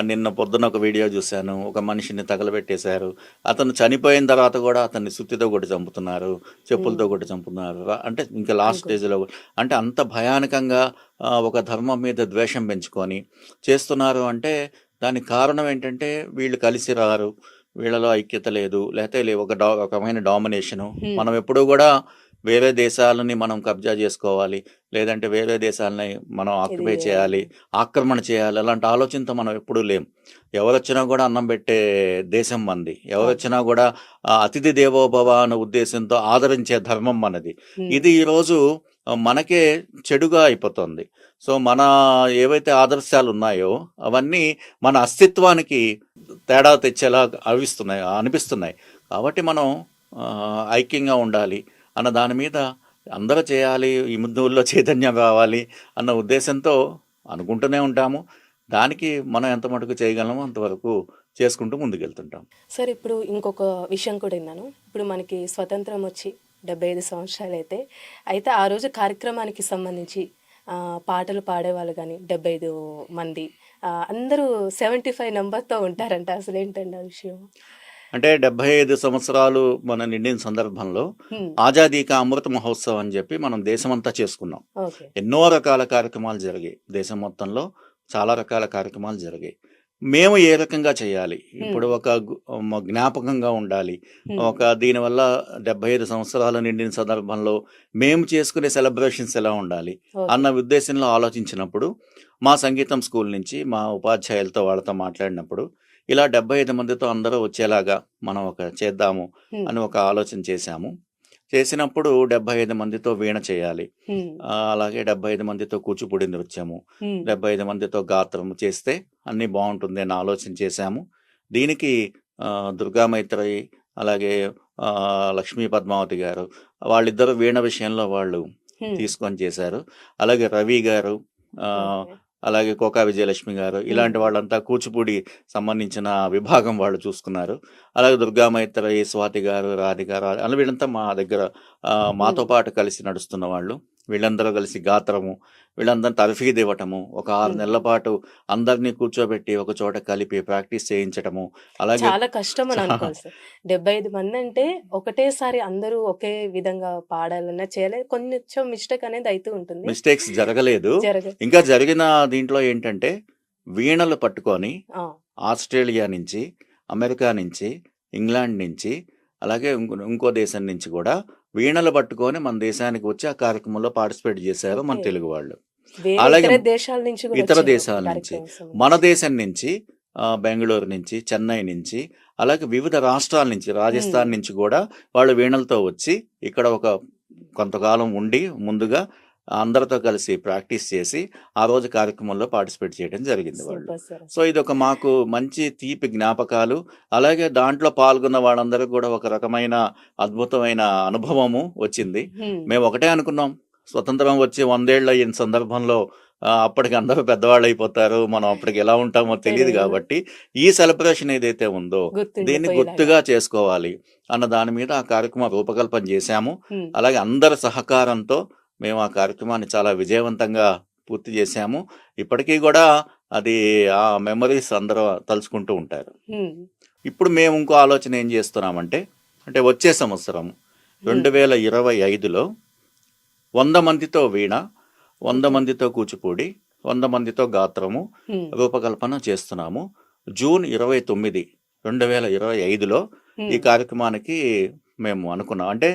నిన్న పొద్దున్న ఒక వీడియో చూశాను. ఒక మనిషిని తగలబెట్టేశారు. అతను చనిపోయిన తర్వాత కూడా అతన్ని సుత్తితో కొట్టి చంపుతున్నారు, చెప్పులతో కొట్టి చంపుతున్నారు. అంటే ఇంకా లాస్ట్ స్టేజ్లో అంటే అంత భయానకంగా ఒక ధర్మం మీద ద్వేషం పెంచుకొని చేస్తున్నారు. అంటే దానికి కారణం ఏంటంటే వీళ్ళు కలిసి రారు, వీళ్ళలో ఐక్యత లేదు, లేకపోతే ఒక రకమైన డామినేషను. మనం ఎప్పుడూ కూడా వేరే దేశాలని మనం కబ్జా చేసుకోవాలి, లేదంటే వేరే దేశాలని మనం ఆక్యుపై చేయాలి, ఆక్రమణ చేయాలి, అలాంటి ఆలోచనతో మనం ఎప్పుడూ లేం. ఎవరొచ్చినా కూడా అన్నం పెట్టే దేశం మనది. ఎవరొచ్చినా కూడా అతిథి దేవోభవ అనే ఉద్దేశంతో ఆదరించే ధర్మం మనది. ఇది ఈరోజు మనకే చెడుగా అయిపోతుంది. సో మన ఏవైతే ఆదర్శాలు ఉన్నాయో అవన్నీ మన అస్తిత్వానికి తేడా తెచ్చేలా అనిపిస్తున్నాయి. కాబట్టి మనం ఐక్యంగా ఉండాలి అన్న దాని మీద అందరూ చేయాలి, ఈ హిందువుల్లో చైతన్యం రావాలి అన్న ఉద్దేశంతో అనుకుంటూనే ఉంటాము. దానికి మనం ఎంత మటుకు చేయగలమో అంతవరకు చేసుకుంటూ ముందుకెళ్తుంటాం. సార్, ఇప్పుడు ఇంకొక విషయం కూడా విన్నాను. ఇప్పుడు మనకి స్వతంత్రం వచ్చి 75 సంవత్సరాలు అయితే ఆ రోజు కార్యక్రమానికి సంబంధించి పాటలు పాడేవాళ్ళు కానీ 75 మంది అందరూ 75 నెంబర్తో ఉంటారంట. అసలు ఏంటండి ఆ విషయం? అంటే 75 సంవత్సరాలు మన నిండిన సందర్భంలో ఆజాదీ కా అమృత మహోత్సవ్ అని చెప్పి మనం దేశమంతా చేసుకున్నాం. ఓకే. ఎన్నో రకాల కార్యక్రమాలు జరిగాయి దేశం మొత్తంలో, చాలా రకాల కార్యక్రమాలు జరిగాయి. మేము ఏ రకంగా చేయాలి, ఇప్పుడు ఒక జ్ఞాపకంగా ఉండాలి, ఒక దీనివల్ల 75 సంవత్సరాలు నిండిన సందర్భంలో మేము చేసుకునే సెలబ్రేషన్స్ ఎలా ఉండాలి అన్న ఉద్దేశంలో ఆలోచించినప్పుడు మా సంగీతం స్కూల్ నుంచి మా ఉపాధ్యాయులతో వాళ్ళతో మాట్లాడినప్పుడు ఇలా 75 మందితో అందరూ వచ్చేలాగా మనం ఒక చేద్దాము అని ఒక ఆలోచన చేశాము. చేసినప్పుడు 75 మందితో వీణ చేయాలి, అలాగే 75 మందితో కూచిపూడి నృత్యము, 75 మందితో గాత్రము చేస్తే అన్నీ బాగుంటుంది అని ఆలోచన చేశాము. దీనికి దుర్గామైత్రి అలాగే లక్ష్మీ పద్మావతి గారు వాళ్ళిద్దరు వీణ విషయంలో వాళ్ళు తీసుకొని చేశారు. అలాగే రవి గారు, అలాగే కోకా విజయలక్ష్మి గారు, ఇలాంటి వాళ్ళంతా కూచిపూడి సంబంధించిన విభాగం వాళ్ళు చూసుకున్నారు. అలాగే దుర్గామైత్రి, స్వాతి గారు, రాధిక అలా వీళ్ళంతా మా దగ్గర మాతో పాటు కలిసి నడుస్తున్న వాళ్ళు. వీళ్ళందరూ కలిసి గాత్రము, వీళ్ళందరూ తర్ఫీదు ఇవ్వటము, ఒక 6 నెలల పాటు అందరినీ కూర్చోబెట్టి ఒక చోట కలిపి ప్రాక్టీస్ చేయించటము. అలాగే చాలా కష్టం అని అనుకోవాలి సార్. 75 మంది అంటే ఒకటేసారి అందరూ ఒకే విధంగా పాడాలన్నా చేయాలి, కొంచెం మిస్టేక్ అనేది అవుతూ ఉంటుంది. మిస్టేక్స్ జరగలేదు. జరగదు. ఇంకా జరిగిన దీంట్లో ఏంటంటే వీణలు పట్టుకొని ఆ, ఆస్ట్రేలియా నుంచి, అమెరికా నుంచి, ఇంగ్లాండ్ నుంచి, అలాగే ఇంకో దేశం నుంచి కూడా వీణలు పట్టుకొని మన దేశానికి వచ్చి ఆ కార్యక్రమంలో పార్టిసిపేట్ చేశారు మన ఓకే. తెలుగు వాళ్ళు. వేరే అలాగే ఇతర దేశాల నుంచి కూడా ఇతర వచ్చారు దేశాల నుంచి, కార్యక్రమం మన సంబంధించి. దేశం నుంచి, బెంగళూరు నుంచి, చెన్నై నుంచి, అలాగే వివిధ రాష్ట్రాల నుంచి, రాజస్థాన్ నుంచి కూడా వాళ్ళు వీణలతో వచ్చి ఇక్కడ ఒక కొంతకాలం ఉండి ముందుగా అందరితో కలిసి ప్రాక్టీస్ చేసి ఆ రోజు కార్యక్రమంలో పార్టిసిపేట్ చేయడం జరిగింది వాళ్ళు. Super sir. సో ఇది ఒక మాకు మంచి తీపి జ్ఞాపకాలు. అలాగే దాంట్లో పాల్గొన్న వాళ్ళందరికీ కూడా ఒక రకమైన అద్భుతమైన అనుభవము వచ్చింది. మేము ఒకటే అనుకున్నాం, స్వతంత్రం వచ్చి 100 ఏళ్ళు అయిన సందర్భంలో అప్పటికి అందరూ పెద్దవాళ్ళు అయిపోతారు, మనం అప్పటికి ఎలా ఉంటామో తెలియదు తెలియదు. కాబట్టి ఈ సెలబ్రేషన్ ఏదైతే ఉందో దీన్ని గుర్తుండిపోయేలాగా. గుర్తుగా చేసుకోవాలి అన్న దాని మీద ఆ కార్యక్రమం రూపకల్పన చేశాము. అలాగే అందరి సహకారంతో మేము ఆ కార్యక్రమాన్ని చాలా విజయవంతంగా పూర్తి చేశాము. ఇప్పటికీ కూడా అది ఆ మెమరీస్ అందరూ తలుచుకుంటూ ఉంటారు. ఇప్పుడు మేము ఇంకో ఆలోచన ఏం చేస్తున్నామంటే, అంటే వచ్చే సంవత్సరం 2025లో 100 మందితో వీణ, 100 మందితో కూచిపూడి, 100 మందితో గాత్రము రూపకల్పన చేస్తున్నాము. జూన్ 29, 2025లో ఈ కార్యక్రమానికి మేము అనుకున్నాం. అంటే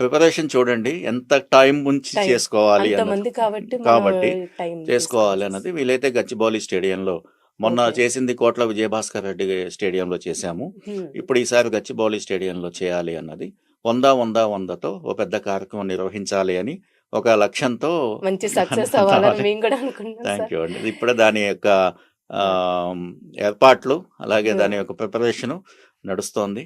ప్రిపరేషన్ చూడండి ఎంత టైం ఉంచి టైం. చేసుకోవాలి అంతమంది కాబట్టి కాబట్టి టైం చేసుకోవాలి అన్నది. వీలైతే గచ్చిబౌలి స్టేడియంలో, మొన్న ఓకే. చేసింది కోట్ల విజయభాస్కర్ రెడ్డి స్టేడియంలో చేశాము. ఇప్పుడు ఈసారి గచ్చిబౌలి స్టేడియంలో చేయాలి అన్నది. 100తో ఓ పెద్ద కార్యక్రమం నిర్వహించాలి అని ఒక లక్ష్యంతో మంచి సక్సెస్ అవ్వాలని మేము కూడా అనుకుంటున్నాం థ్యాంక్ సార్. యూ అండి. ఇప్పుడే దాని యొక్క ఏర్పాట్లు అలాగే దాని యొక్క ప్రిపరేషను నడుస్తోంది.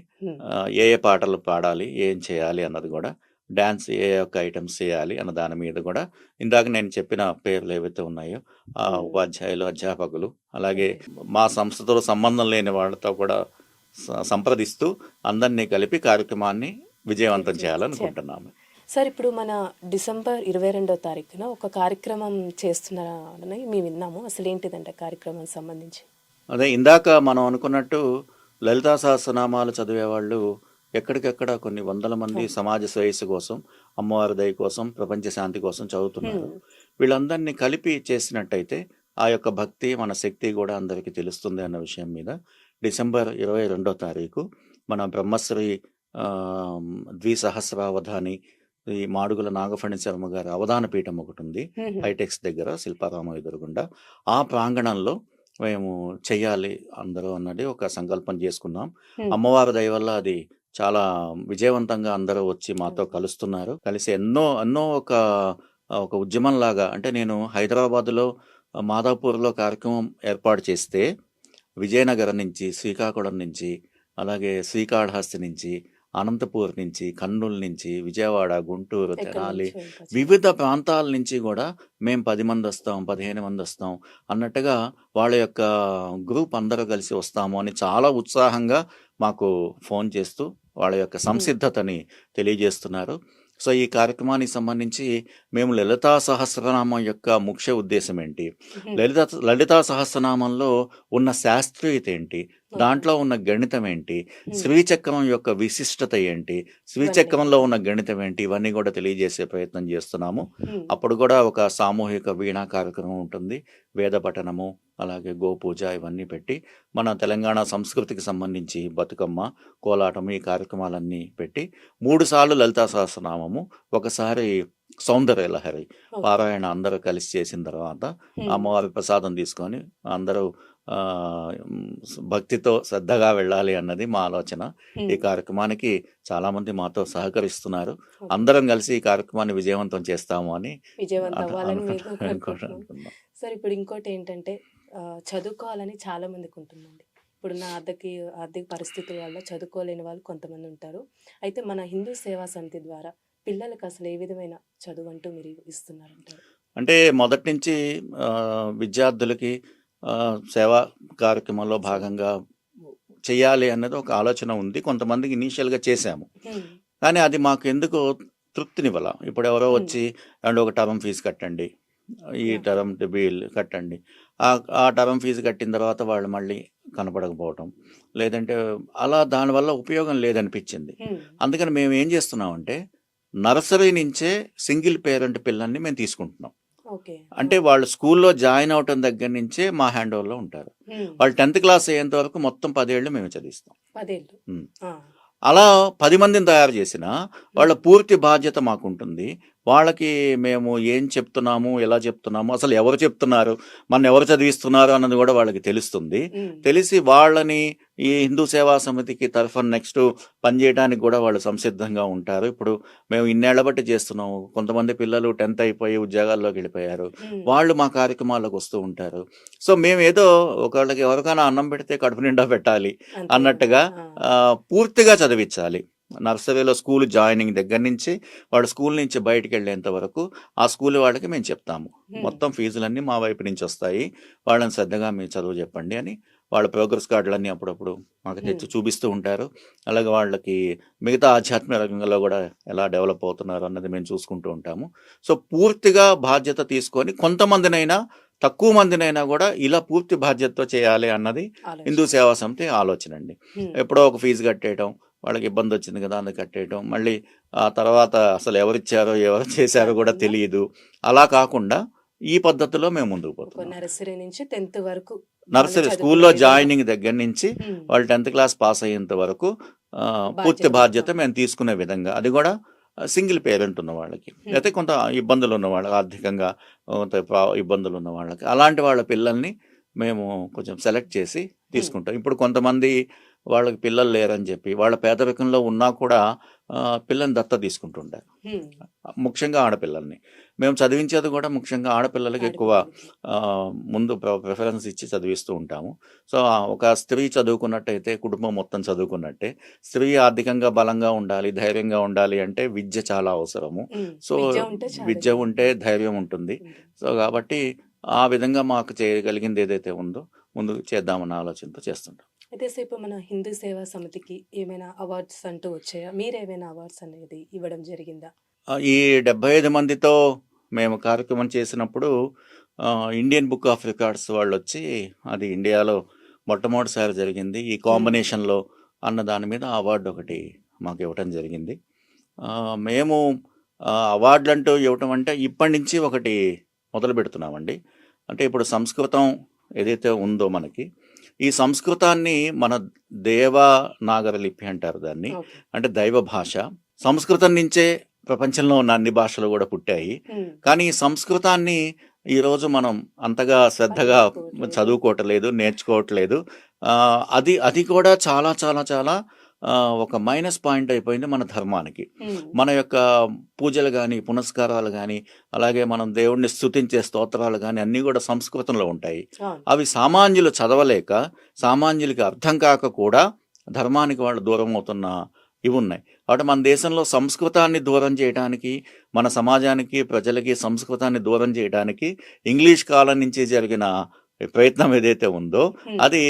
ఏ ఏ పాటలు పాడాలి, ఏం చేయాలి అన్నది కూడా, డ్యాన్స్ ఏ యొక్క ఐటమ్స్ చేయాలి అన్న దాని మీద కూడా ఇందాక నేను చెప్పిన పేర్లు ఏవైతే ఉన్నాయో ఆ ఉపాధ్యాయులు, అధ్యాపకులు, అలాగే మా సంస్థతో సంబంధం లేని వాళ్ళతో కూడా సంప్రదిస్తూ అందరినీ కలిపి కార్యక్రమాన్ని విజయవంతం చేయాలనుకుంటున్నాము. సార్, ఇప్పుడు మన డిసెంబర్ 22వ తారీఖున ఒక కార్యక్రమం చేస్తున్నారని మేము విన్నాము. అసలు ఏంటిదంటే కార్యక్రమం సంబంధించి? అదే ఇందాక మనం అనుకున్నట్టు లలితా సహస్రనామాలు చదివేవాళ్ళు ఎక్కడికెక్కడ కొన్ని వందల మంది సమాజ శ్రేయస్సు కోసం, అమ్మవారి దయ కోసం, ప్రపంచ శాంతి కోసం చదువుతున్నారు. వీళ్ళందరినీ కలిపి చేసినట్టయితే ఆ యొక్క భక్తి, మన శక్తి కూడా అందరికీ తెలుస్తుంది అన్న విషయం మీద డిసెంబర్ 22వ తారీఖు మన బ్రహ్మశ్రీ ద్విసహస్రావధాని ఈ మాడుగుల నాగఫణి శర్మ గారి అవధాన పీఠం ఒకటి ఉంది హైటెక్స్ దగ్గర, శిల్పారామ ఎదురుగుండా. ఆ ప్రాంగణంలో మేము చెయ్యాలి అందరూ అన్నది ఒక సంకల్పం చేసుకున్నాం. అమ్మవారి దయ వల్ల అది చాలా విజయవంతంగా అందరూ వచ్చి మాతో కలుస్తున్నారు. కలిసి ఎన్నో ఒక ఉద్యమంలాగా, అంటే నేను హైదరాబాదులో మాదాపూర్లో కార్యక్రమం ఏర్పాటు చేస్తే విజయనగరం నుంచి, శ్రీకాకుళం నుంచి, అలాగే శ్రీకాళహస్తి నుంచి, అనంతపూర్ నుంచి, కర్నూలు నుంచి, విజయవాడ, గుంటూరు, తెనాలి, వివిధ ప్రాంతాల నుంచి కూడా మేము 10 మంది వస్తాం, 15 మంది వస్తాం అన్నట్టుగా వాళ్ళ యొక్క గ్రూప్ అందరూ కలిసి వస్తాము అని చాలా ఉత్సాహంగా మాకు ఫోన్ చేస్తూ వాళ్ళ యొక్క సంసిద్ధతని తెలియజేస్తున్నారు. సో ఈ కార్యక్రమానికి సంబంధించి మేము లలితా సహస్రనామం యొక్క ముఖ్య ఉద్దేశం ఏంటి, లలితా సహస్రనామంలో ఉన్న శాస్త్రీయత ఏంటి, దాంట్లో ఉన్న గణితం ఏంటి, హ్మ్. శ్రీచక్రం యొక్క విశిష్టత ఏంటి, శ్రీచక్రంలో ఉన్న గణితం ఏంటి, ఇవన్నీ కూడా తెలియజేసే ప్రయత్నం చేస్తున్నాము. హ్మ్. అప్పుడు కూడా ఒక సామూహిక వీణా కార్యక్రమం ఉంటుంది, వేద పఠనము, అలాగే గోపూజ ఇవన్నీ పెట్టి మన తెలంగాణ సంస్కృతికి సంబంధించి బతుకమ్మ, కోలాటం ఈ కార్యక్రమాలన్నీ పెట్టి 3 సార్లు లలితా సహస్రనామము, ఒకసారి సౌందర్య లహరి ఓకే. పారాయణ అందరూ కలిసి చేసిన తర్వాత హ్మ్. అమ్మవారి ప్రసాదం తీసుకొని అందరూ ఆ, భక్తితో శ్రద్ధగా వెళ్ళాలి అన్నది మా ఆలోచన. ఈ హ్మ్. కార్యక్రమానికి చాలామంది మాతో సహకరిస్తున్నారు. ఓకే. అందరం కలిసి ఈ కార్యక్రమాన్ని విజయవంతం చేస్తాము అని విజయవంతం అవ్వాలని మేము కోరుకుంటున్నాం. అనుకుంటున్నాం. సార్ ఇప్పుడు ఇంకోటి ఏంటంటే చదువుకోవాలని చాలా మందికి ఉంటుందండి. ఇప్పుడున్న ఆర్థిక పరిస్థితుల వల్ల చదువుకోలేని వాళ్ళు కొంతమంది ఉంటారు. అయితే మన హిందూ సేవా సమితి ద్వారా పిల్లలకు అసలు ఏ విధమైన చదువు అంటూ మీరు ఇస్తున్నారంటారు? అంటే మొదటి నుంచి విద్యార్థులకి సేవా కార్యక్రమంలో భాగంగా చేయాలి అన్నది ఒక ఆలోచన ఉంది. కొంతమందికి ఇనీషియల్గా చేశాము, హ్మ్. కానీ అది మాకు ఎందుకో తృప్తినివ్వాల. ఇప్పుడు ఎవరో హ్మ్. వచ్చి అండ్ ఒక టర్మ్ ఫీజు కట్టండి, ఈ ఓకే. టర్మ్ బిల్ కట్టండి, ఆ టర్మ్ ఫీజు కట్టిన తర్వాత వాళ్ళు మళ్ళీ కనపడకపోవటం, లేదంటే అలా దానివల్ల ఉపయోగం లేదనిపించింది. హ్మ్. అందుకని మేము ఏం చేస్తున్నామంటే నర్సరీ నుంచే సింగిల్ పేరెంట్ పిల్లల్ని మేము తీసుకుంటున్నాం. ఓకే. అంటే వాళ్ళు స్కూల్లో జాయిన్ అవటం దగ్గర నుంచే మా హ్యాండ్ ఓవర్లో ఉంటారు. హ్మ్. వాళ్ళు 10th క్లాస్ అయ్యేంత వరకు మొత్తం 10 ఏళ్ళు మేము చదివిస్తాం. 10 ఏళ్ళు. ఉమ్. ఆ. అలా 10 మందిని తయారు చేసినా వాళ్ళ పూర్తి బాధ్యత మాకుంటుంది. వాళ్ళకి మేము ఏం చెప్తున్నాము, ఎలా చెప్తున్నాము, అసలు ఎవరు చెప్తున్నారు, మన ఎవరు చదివిస్తున్నారు అన్నది కూడా వాళ్ళకి తెలుస్తుంది. హ్మ్. తెలిసి వాళ్ళని ఈ హిందూ సేవా సమితికి తరఫున నెక్స్ట్ పనిచేయడానికి కూడా వాళ్ళు సంసిద్ధంగా ఉంటారు. ఇప్పుడు మేము ఇన్నేళ్ల బట్టి చేస్తున్నాము. కొంతమంది పిల్లలు 10th అయిపోయి ఉద్యోగాల్లోకి వెళ్ళిపోయారు. హ్మ్. వాళ్ళు మా కార్యక్రమాలకు వస్తూ ఉంటారు. సో మేము ఏదో ఒకళ్ళకి ఎవరికైనా అన్నం పెడితే కడుపు నిండా పెట్టాలి అంతే అన్నట్టుగా ఆ. పూర్తిగా చదివించాలి. నర్సరీలో స్కూల్ జాయినింగ్ దగ్గర నుంచి వాడు స్కూల్ నుంచి బయటికి వెళ్ళేంత వరకు ఆ స్కూల్ వాళ్ళకి మేము చెప్తాము, హ్మ్. మొత్తం ఫీజులన్నీ మా వైపు నుంచి వస్తాయి, వాళ్ళని శ్రద్ధగా మీరు చదువు చెప్పండి అని. వాళ్ళ ప్రోగ్రెస్ కార్డులన్నీ అప్పుడప్పుడు మాకు తెచ్చి హ్మ్. చూపిస్తూ ఉంటారు. అలాగే వాళ్ళకి మిగతా ఆధ్యాత్మిక రంగంలో కూడా ఎలా డెవలప్ అవుతున్నారు అన్నది మేము చూసుకుంటూ ఉంటాము. సో పూర్తిగా బాధ్యత తీసుకొని కొంతమందినైనా తక్కువ మందినైనా కూడా ఇలా పూర్తి బాధ్యతతో చేయాలి అన్నది హిందూ ఆలోచన. సేవా సమితి ఆలోచన అండి. హ్మ్. ఎప్పుడో ఒక ఫీజు కట్టేయటం, వాళ్ళకి ఇబ్బంది వచ్చింది కదా అని కట్టేయటం, మళ్ళీ ఆ తర్వాత అసలు ఎవరిచ్చారో ఎవరు చేశారో కూడా కాకుండా తెలియదు. అలా కాకుండా ఈ పద్ధతిలో మేము ముందుకు ఒక పోతున్నాం. నర్సరీ నుంచి 10th వరకు వాళ్ళు నర్సరీ చదువుకునే స్కూల్లో విధంగా జాయినింగ్ దగ్గర నుంచి హ్మ్. వాళ్ళు 10th క్లాస్ పాస్ అయ్యేంత వరకు పూర్తి బాధ్యత బాధ్యత మొత్తం. మేము తీసుకునే విధంగా, అది కూడా సింగిల్ పేరెంట్ ఉన్న వాళ్ళకి, హ్మ్. లేకపోతే కొంత ఇబ్బందులు ఉన్న వాళ్ళకి, ఆర్థికంగా ఇబ్బందులు ఉన్న వాళ్ళకి, అలాంటి వాళ్ళ పిల్లల్ని మేము కొంచెం సెలెక్ట్ చేసి హ్మ్. తీసుకుంటాం. ఇప్పుడు కొంతమంది వాళ్ళకి పిల్లలు లేరని చెప్పి వాళ్ళ పేదరికంలో ఉన్నా కూడా పిల్లల్ని దత్త తీసుకుంటుంటారు, హ్మ్. ముఖ్యంగా ఆడపిల్లల్ని. మేము చదివించేది కూడా ముఖ్యంగా ఆడపిల్లలకి ఎక్కువ ఆడపిల్లలకి. ముందు ప్రిఫరెన్స్ ఇచ్చి చదివిస్తూ ఉంటాము. సో ఒక స్త్రీ చదువుకున్నట్టయితే కుటుంబం మొత్తం చదువుకున్నట్టే. స్త్రీ ఆర్థికంగా బలంగా ఉండాలి, ధైర్యంగా ఉండాలి అంటే విద్య చాలా అవసరము. హ్మ్. సో విద్య ఉంటే చాలు విద్య ఇంకా. ఉంటే ధైర్యం ఉంటుంది. ఉంటుంది. సో కాబట్టి ఆ విధంగా మాకు చేయగలిగింది ఏదైతే ఉందో ముందుకు చేద్దామన్న ఆలోచనతో చేస్తుంటాం. అయితే సేపు మన హిందూ సేవా సమితికి ఏమైనా అవార్డ్స్ అంటూ వచ్చాయా? మీరేమైనా అవార్డ్స్ అనేది ఇవ్వడం జరిగిందా? ఈ 75 మందితో మేము కార్యక్రమం చేసినప్పుడు ఇండియన్ బుక్ ఆఫ్ రికార్డ్స్ వాళ్ళు వచ్చి అది ఇండియాలో మొట్టమొదటిసారి జరిగింది ఈ హ్మ్. కాంబినేషన్లో అన్న దాని మీద అవార్డు ఒకటి మాకు ఇవ్వటం జరిగింది. మేము అవార్డులు అంటూ ఇవ్వటం అంటే ఇప్పటి నుంచి ఒకటి మొదలు పెడుతున్నామండి. అంటే ఇప్పుడు సంస్కృతం ఏదైతే ఉందో మనకి, ఈ సంస్కృతాన్ని మన దేవనాగర లిపి అంటారు దాన్ని, ఓకే. అంటే దైవ భాష. సంస్కృతం నుంచే ప్రపంచంలో ఉన్న అన్ని భాషలు కూడా పుట్టాయి. హ్మ్. కానీ ఈ సంస్కృతాన్ని ఈరోజు మనం అంతగా శ్రద్ధగా పట్టించుకోవట్లేదు. చదువుకోవట్లేదు, నేర్చుకోవట్లేదు. అది అది కూడా చాలా చాలా చాలా ఒక మైనస్ పాయింట్ అయిపోయింది మన ధర్మానికి. హ్మ్. మన యొక్క పూజలు కానీ, పునస్కారాలు కానీ, అలాగే మనం దేవుణ్ణి స్తుతించే స్తోత్రాలు కానీ అన్నీ కూడా సంస్కృతంలో ఉంటాయి. అవును. అవి సామాన్యులు చదవలేక, సామాన్యులకి అర్థం కాక కూడా ధర్మానికి వాళ్ళు దూరం అవుతున్న ఇవి ఉన్నాయి. కాబట్టి మన దేశంలో సంస్కృతాన్ని దూరం చేయడానికి, మన సమాజానికి, ప్రజలకి సంస్కృతాన్ని దూరం చేయడానికి ఇంగ్లీష్ కాలం నుంచి జరిగిన ప్రయత్నం ఏదైతే ఉందో హ్మ్. అది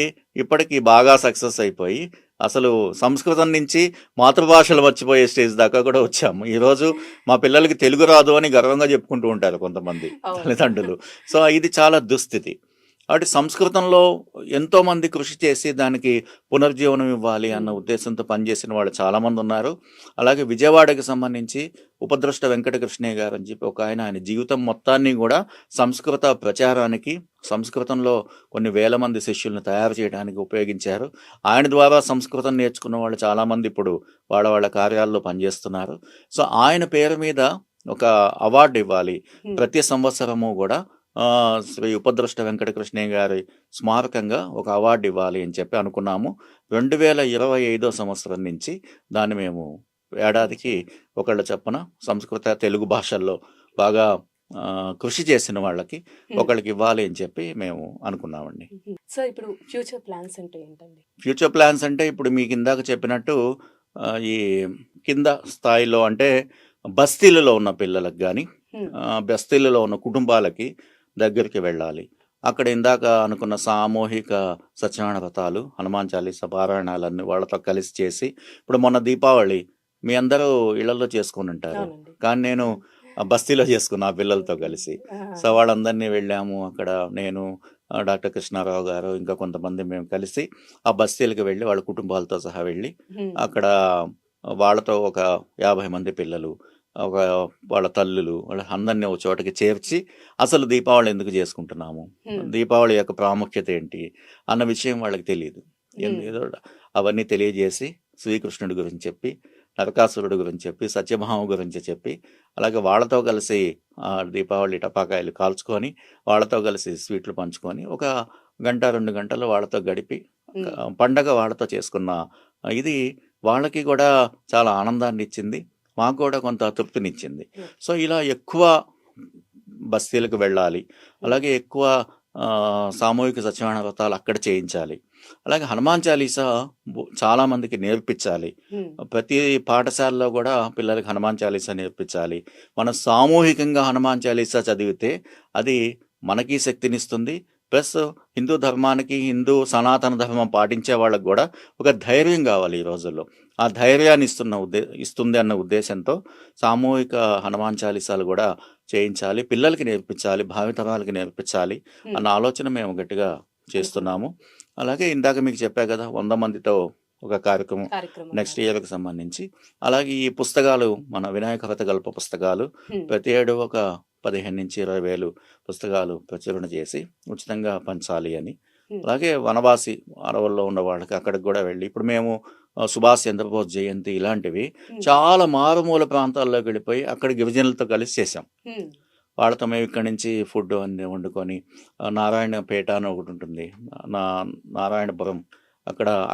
ఇప్పటికీ బాగా సక్సెస్ అయిపోయి అసలు సంస్కృతం నుంచి మాతృభాషలు మర్చిపోయే స్టేజ్ దాకా కూడా వచ్చాము. ఈరోజు మా పిల్లలకి తెలుగు రాదు అని గర్వంగా చెప్పుకుంటూ ఉంటారు కొంతమంది అవును. తల్లిదండ్రులు. సో ఇది చాలా దుస్థితి. కాబట్టి సంస్కృతంలో ఎంతోమంది కృషి చేసి దానికి పునర్జీవనం ఇవ్వాలి అన్న ఉద్దేశంతో పనిచేసిన వాళ్ళు చాలామంది ఉన్నారు. అలాగే విజయవాడకి సంబంధించి ఉపద్రష్ట వెంకటకృష్ణయ్య గారు అని చెప్పి ఒక ఆయన జీవితం మొత్తాన్ని కూడా సంస్కృత ప్రచారానికి, సంస్కృతంలో కొన్ని వేల మంది శిష్యులను తయారు చేయడానికి ఉపయోగించారు. ఆయన ద్వారా సంస్కృతం నేర్చుకున్న వాళ్ళు చాలామంది ఇప్పుడు వాళ్ళ కార్యాల్లో పనిచేస్తున్నారు. సో ఆయన పేరు మీద ఒక అవార్డు ఇవ్వాలి ప్రతి సంవత్సరము కూడా. శ్రీ ఉపద్రష్ట వెంకటకృష్ణయ్య గారి స్మారకంగా ఒక అవార్డు ఇవ్వాలి అని చెప్పి అనుకున్నాము. 2025 సంవత్సరం నుంచి దాన్ని మేము ఏడాదికి ఒకళ్ళ చొప్పున సంస్కృత తెలుగు భాషల్లో బాగా కృషి చేసిన వాళ్ళకి ఒకళ్ళకి ఇవ్వాలి అని చెప్పి మేము అనుకున్నామండి. సో ఇప్పుడు ఫ్యూచర్ ప్లాన్స్ అంటే ఏంటండి? ఫ్యూచర్ ప్లాన్స్ అంటే ఇప్పుడు మీకు ఇందాక చెప్పినట్టు ఈ కింద స్థాయిలో అంటే బస్తీలలో ఉన్న పిల్లలకు కానీ, బస్తీలలో ఉన్న కుటుంబాలకి దగ్గరికి వెళ్ళాలి. అక్కడ ఇందాక అనుకున్న సామూహిక సత్యనారాయణ వ్రతాలు, హనుమాన్ చాలీసా పారాయణాలన్నీ వాళ్ళతో కలిసి చేసి, ఇప్పుడు మొన్న దీపావళి మీ అందరూ ఇళ్లలో చేసుకుని ఉంటారు, అవునండి. కానీ నేను బస్తీలో చేసుకున్నా ఆ పిల్లలతో కలిసి. సో వాళ్ళందరినీ వెళ్ళాము. అక్కడ నేను, డాక్టర్ కృష్ణారావు గారు, ఇంకా కొంతమంది మేము కలిసి ఆ బస్తీలకు వెళ్ళి వాళ్ళ కుటుంబాలతో సహా వెళ్ళి అక్కడ వాళ్ళతో ఒక 50 మంది పిల్లలు, ఒక వాళ్ళ తల్లులు, వాళ్ళ అందరినీ ఒక చోటకి చేర్చి అసలు దీపావళి ఎందుకు చేసుకుంటున్నాము, దీపావళి యొక్క ప్రాముఖ్యత ఏంటి అన్న విషయం వాళ్ళకి తెలియదు. ఏదో అవన్నీ తెలియజేసి శ్రీకృష్ణుడి గురించి చెప్పి, నరకాసురుడి గురించి చెప్పి, సత్యభామ గురించి చెప్పి, అలాగే వాళ్ళతో కలిసి దీపావళి టపాకాయలు కాల్చుకొని వాళ్ళతో కలిసి స్వీట్లు పంచుకొని ఒక 1-2 గంటలు వాళ్ళతో గడిపి పండగ వాళ్ళతో చేసుకున్న ఇది వాళ్ళకి కూడా చాలా ఆనందాన్ని ఇచ్చింది, మాకు కూడా కొంత తృప్తినిచ్చింది. సో ఇలా ఎక్కువ బస్తీలకు వెళ్ళాలి, అలాగే ఎక్కువ సామూహిక సత్యనారాయణ వ్రతాలు అక్కడ చేయించాలి, అలాగే హనుమాన్ చాలీసా చాలామందికి నేర్పించాలి. ప్రతి పాఠశాలలో కూడా పిల్లలకి హనుమాన్ చాలీసా నేర్పించాలి. మనం సామూహికంగా హనుమాన్ చాలీసా చదివితే అది మనకి శక్తినిస్తుంది, ప్లస్ హిందూ ధర్మానికి, హిందూ సనాతన ధర్మం పాటించే వాళ్ళకు కూడా ఒక ధైర్యం కావాలి ఈ రోజుల్లో. ఆ ధైర్యాన్ని ఇస్తుంది అన్న ఉద్దేశంతో సామూహిక హనుమాన్ చాలీసాలు కూడా చేయించాలి, పిల్లలకి నేర్పించాలి, భావితరాలకి నేర్పించాలి అన్న ఆలోచన మేము గట్టిగా చేస్తున్నాము. అలాగే ఇందాక మీకు చెప్పా కదా 100 మందితో ఒక కార్యక్రమం నెక్స్ట్ ఇయర్కి సంబంధించి. అలాగే ఈ పుస్తకాలు, మన వినాయక వ్రతకల్ప పుస్తకాలు ప్రతి ఏడు ఒక 15 నుంచి 20 వేలు పుస్తకాలు ప్రచురణ చేసి ఉచితంగా పంచాలి అని. అలాగే వనవాసి అడవుల్లో ఉన్న వాళ్ళకి అక్కడికి కూడా వెళ్ళి, ఇప్పుడు మేము సుభాష్ చంద్రబోస్ జయంతి ఇలాంటివి చాలా మారుమూల ప్రాంతాల్లోకి వెళ్ళిపోయి అక్కడ గిరిజనులతో కలిసి చేసాం. వాళ్ళతో మేము ఇక్కడి నుంచి ఫుడ్ అన్ని వండుకొని, నారాయణపేట అని ఒకటి ఉంటుంది, నారాయణపురం,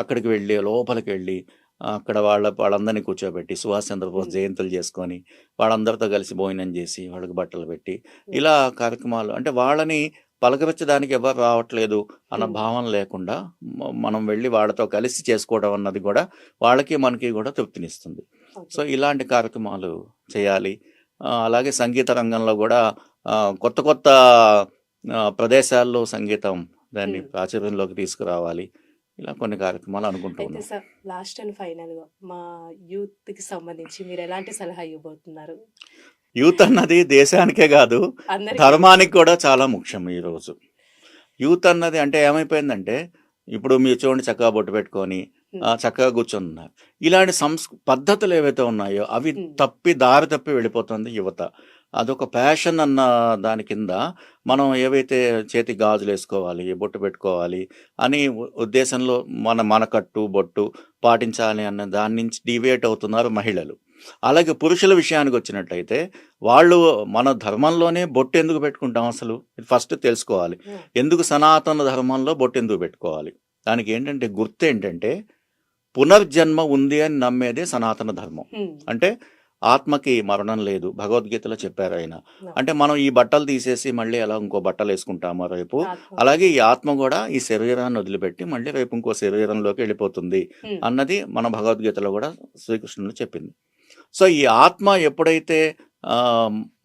అక్కడికి వెళ్ళి లోపలికి వెళ్ళి అక్కడ వాళ్ళందరినీ కూర్చోబెట్టి సుభాష్ చంద్రబోస్ జయంతులు చేసుకొని వాళ్ళందరితో కలిసి భోజనం చేసి వాళ్ళకి బట్టలు పెట్టి ఇలా కార్యక్రమాలు, అంటే వాళ్ళని పలకరించడానికి ఎవరు రావట్లేదు అన్న భావన లేకుండా మనం వెళ్ళి వాళ్ళతో కలిసి చేసుకోవడం అన్నది కూడా వాళ్ళకి మనకి కూడా తృప్తినిస్తుంది. సో ఇలాంటి కార్యక్రమాలు చేయాలి. అలాగే సంగీత రంగంలో కూడా కొత్త కొత్త ప్రదేశాల్లో సంగీతం దాన్ని ప్రాచుర్యంలోకి తీసుకురావాలి. ఇలా కొన్ని కార్యక్రమాలు అనుకుంటున్నాం. అయితే సార్, లాస్ట్ అండ్ ఫైనల్గా మా యూత్కి సంబంధించి మీరు ఎలాంటి సలహా ఇవ్వబోతున్నారు? యూత్ అన్నది దేశానికే కాదు, అందరికీ ధర్మానికి కూడా చాలా ముఖ్యం ఈరోజు. యూత్ అన్నది అంటే ఏమైపోయిందంటే, ఇప్పుడు మీరు చూడండి, చక్కగా బొట్టు పెట్టుకొని చక్కగా కూర్చున్నారు. ఇలాంటి పద్ధతులు ఏవైతే ఉన్నాయో అవి దారి తప్పి వెళ్ళిపోతుంది యువత. అదొక ప్యాషన్ అన్న దాని కింద మనం ఏవైతే చేతి గాజులు వేసుకోవాలి, బొట్టు పెట్టుకోవాలి అని ఉద్దేశంలో మన కట్టు బొట్టు పాటించాలి అన్న దాని నుంచి డివియేట్ అవుతున్నారు మహిళలు. అలాగే పురుషుల విషయానికి వచ్చినట్లయితే వాళ్ళు మన ధర్మంలోనే బొట్టు ఎందుకు పెట్టుకుంటాం అసలు ఫస్ట్ తెలుసుకోవాలి. ఎందుకు సనాతన ధర్మంలో బొట్టు ఎందుకు పెట్టుకోవాలి? దానికి ఏంటంటే గుర్తు ఏంటంటే, పునర్జన్మ ఉంది అని నమ్మేదే సనాతన ధర్మం. అంటే ఆత్మకి మరణం లేదు, భగవద్గీతలో చెప్పారు ఆయన. అంటే మనం ఈ బట్టలు తీసేసి మళ్ళీ అలా ఇంకో బట్టలు వేసుకుంటామో రేపు, అలాగే ఈ ఆత్మ కూడా ఈ శరీరాన్ని వదిలిపెట్టి మళ్ళీ రేపు ఇంకో శరీరంలోకి వెళ్ళిపోతుంది అన్నది మన భగవద్గీతలో కూడా శ్రీకృష్ణుడు చెప్పింది. సో ఈ ఆత్మ ఎప్పుడైతే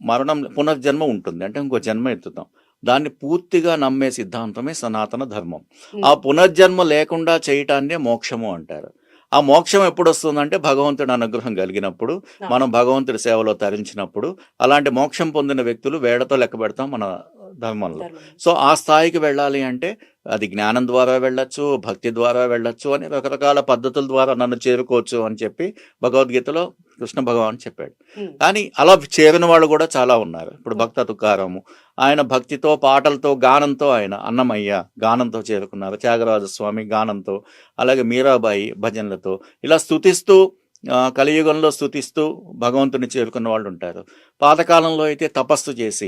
మరణం, పునర్జన్మ ఉంటుంది అంటే ఇంకో జన్మ ఎత్తుతాం, దాన్ని పూర్తిగా నమ్మే సిద్ధాంతమే సనాతన ధర్మం. ఆ పునర్జన్మ లేకుండా చేయటాన్నే మోక్షము అంటారు. ఆ మోక్షం ఎప్పుడు వస్తుందంటే భగవంతుడి అనుగ్రహం కలిగినప్పుడు, మనం భగవంతుడి సేవలో తరించినప్పుడు. అలాంటి మోక్షం పొందిన వ్యక్తులు వేళ్లతో లెక్క పెడతాం మన ధర్మంలో. సో ఆ స్థాయికి వెళ్ళాలి అంటే అది జ్ఞానం ద్వారా వెళ్ళొచ్చు, భక్తి ద్వారా వెళ్ళొచ్చు అని రకరకాల పద్ధతుల ద్వారా నన్ను చేరుకోవచ్చు అని చెప్పి భగవద్గీతలో కృష్ణ భగవాన్ చెప్పాడు. కానీ అలా చేరిన వాళ్ళు కూడా చాలా ఉన్నారు. ఇప్పుడు భక్త తుకారాము, ఆయన భక్తితో, పాటలతో, గానంతో, ఆయన అన్నమయ్య గానంతో చేరుకున్నారు, త్యాగరాజస్వామి గానంతో, అలాగే మీరాబాయి భజనలతో, ఇలా స్తుతిస్తూ కలియుగంలో స్తుతిస్తూ భగవంతుని చేరుకున్న వాళ్ళు ఉంటారు. పాతకాలంలో అయితే తపస్సు చేసి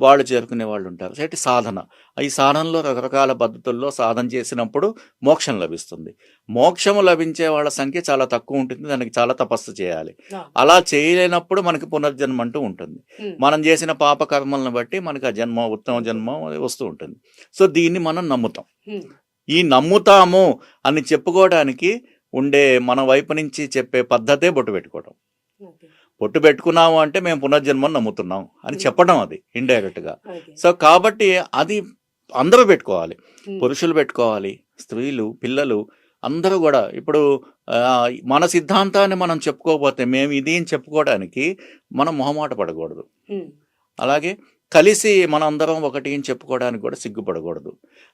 వాళ్ళు చేరుకునే వాళ్ళు ఉంటారు. అంటే సాధన, ఈ సాధనలో రకరకాల పద్ధతుల్లో సాధన చేసినప్పుడు మోక్షం లభిస్తుంది. మోక్షము లభించే వాళ్ళ సంఖ్య చాలా తక్కువ ఉంటుంది, దానికి చాలా తపస్సు చేయాలి. అలా చేయలేనప్పుడు మనకి పునర్జన్మ అంటూ ఉంటుంది. మనం చేసిన పాప కర్మలను బట్టి మనకి ఆ జన్మ, ఉత్తమ జన్మ వస్తూ ఉంటుంది. సో దీన్ని మనం నమ్ముతాం. ఈ నమ్ముతాము అని చెప్పుకోవడానికి ఉండే మన వైపు నుంచి చెప్పే పద్ధతే బొట్టు పెట్టుకోవడం. బొట్టు పెట్టుకున్నాము అంటే మేము పునర్జన్మను నమ్ముతున్నాం అని చెప్పడం, అది ఇండైరెక్ట్గా. సో కాబట్టి అది అందరూ పెట్టుకోవాలి, పురుషులు పెట్టుకోవాలి, స్త్రీలు, పిల్లలు అందరూ కూడా. ఇప్పుడు మన సిద్ధాంతాన్ని మనం చెప్పుకోకపోతే, మేము ఇది అని చెప్పుకోవడానికి మనం మొహమాట పడకూడదు. అలాగే కలిసి మనందరం ఒకటి అని చెప్పుకోవడానికి కూడా సిగ్గుపడకూడదు.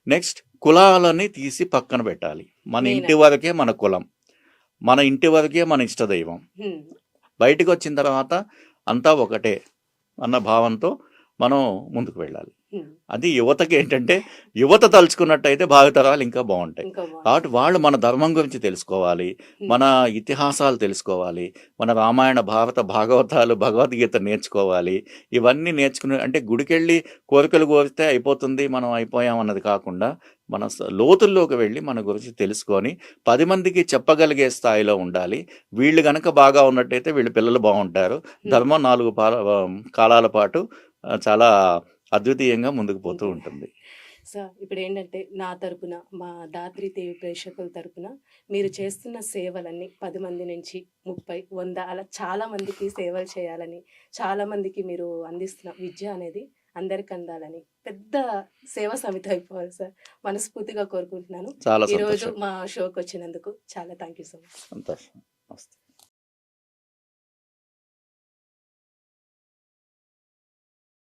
నెక్స్ట్, కులాలని తీసి పక్కన పెట్టాలి. మన ఇంటి వరకే మన కులం, మన ఇంటి వరకే మన ఇష్టదైవం. బయటకు వచ్చిన తర్వాత అంతా ఒకటే అన్న భావంతో మనం ముందుకు వెళ్ళాలి. అది యువతకి ఏంటంటే, యువత తలుచుకున్నట్టయితే భావితరాలు ఇంకా బాగుంటాయి. కాబట్టి వాళ్ళు మన ధర్మం గురించి తెలుసుకోవాలి, మన ఇతిహాసాలు తెలుసుకోవాలి, మన రామాయణ, భారత, భాగవతాలు, భగవద్గీత నేర్చుకోవాలి. ఇవన్నీ నేర్చుకుని, అంటే గుడికెళ్ళి కోరికలు కోరితే అయిపోతుంది, మనం అయిపోయాం అన్నది కాకుండా మన లోతుల్లోకి వెళ్ళి మన గురించి తెలుసుకొని 10 మందికి చెప్పగలిగే స్థాయిలో ఉండాలి. వీళ్ళు గనక బాగా ఉన్నట్టయితే వీళ్ళ పిల్లలు బాగుంటారు. ధర్మం 4 కాలాల పాటు చాలా అద్వితీయంగా ముందుకు పోతూ ఉంటుంది. సార్, ఇప్పుడు ఏంటంటే నా తరపున, మా దాత్రి టీవీ ప్రేక్షకుల తరపున మీరు చేస్తున్న సేవలన్నీ 10 మంది నుంచి 30, 100 అలా చాలా మందికి సేవలు చేయాలని, చాలా మందికి మీరు అందిస్తున్న విద్య అనేది అందరికి అందాలని పెద్ద సేవా సమితి అయిపోవాలి సార్, మనస్ఫూర్తిగా కోరుకుంటున్నాను. చాలా ఈరోజు సంతోషం. మా షోకి వచ్చినందుకు చాలా థ్యాంక్ యూ సో మచ్. సంతోషం. నమస్తే.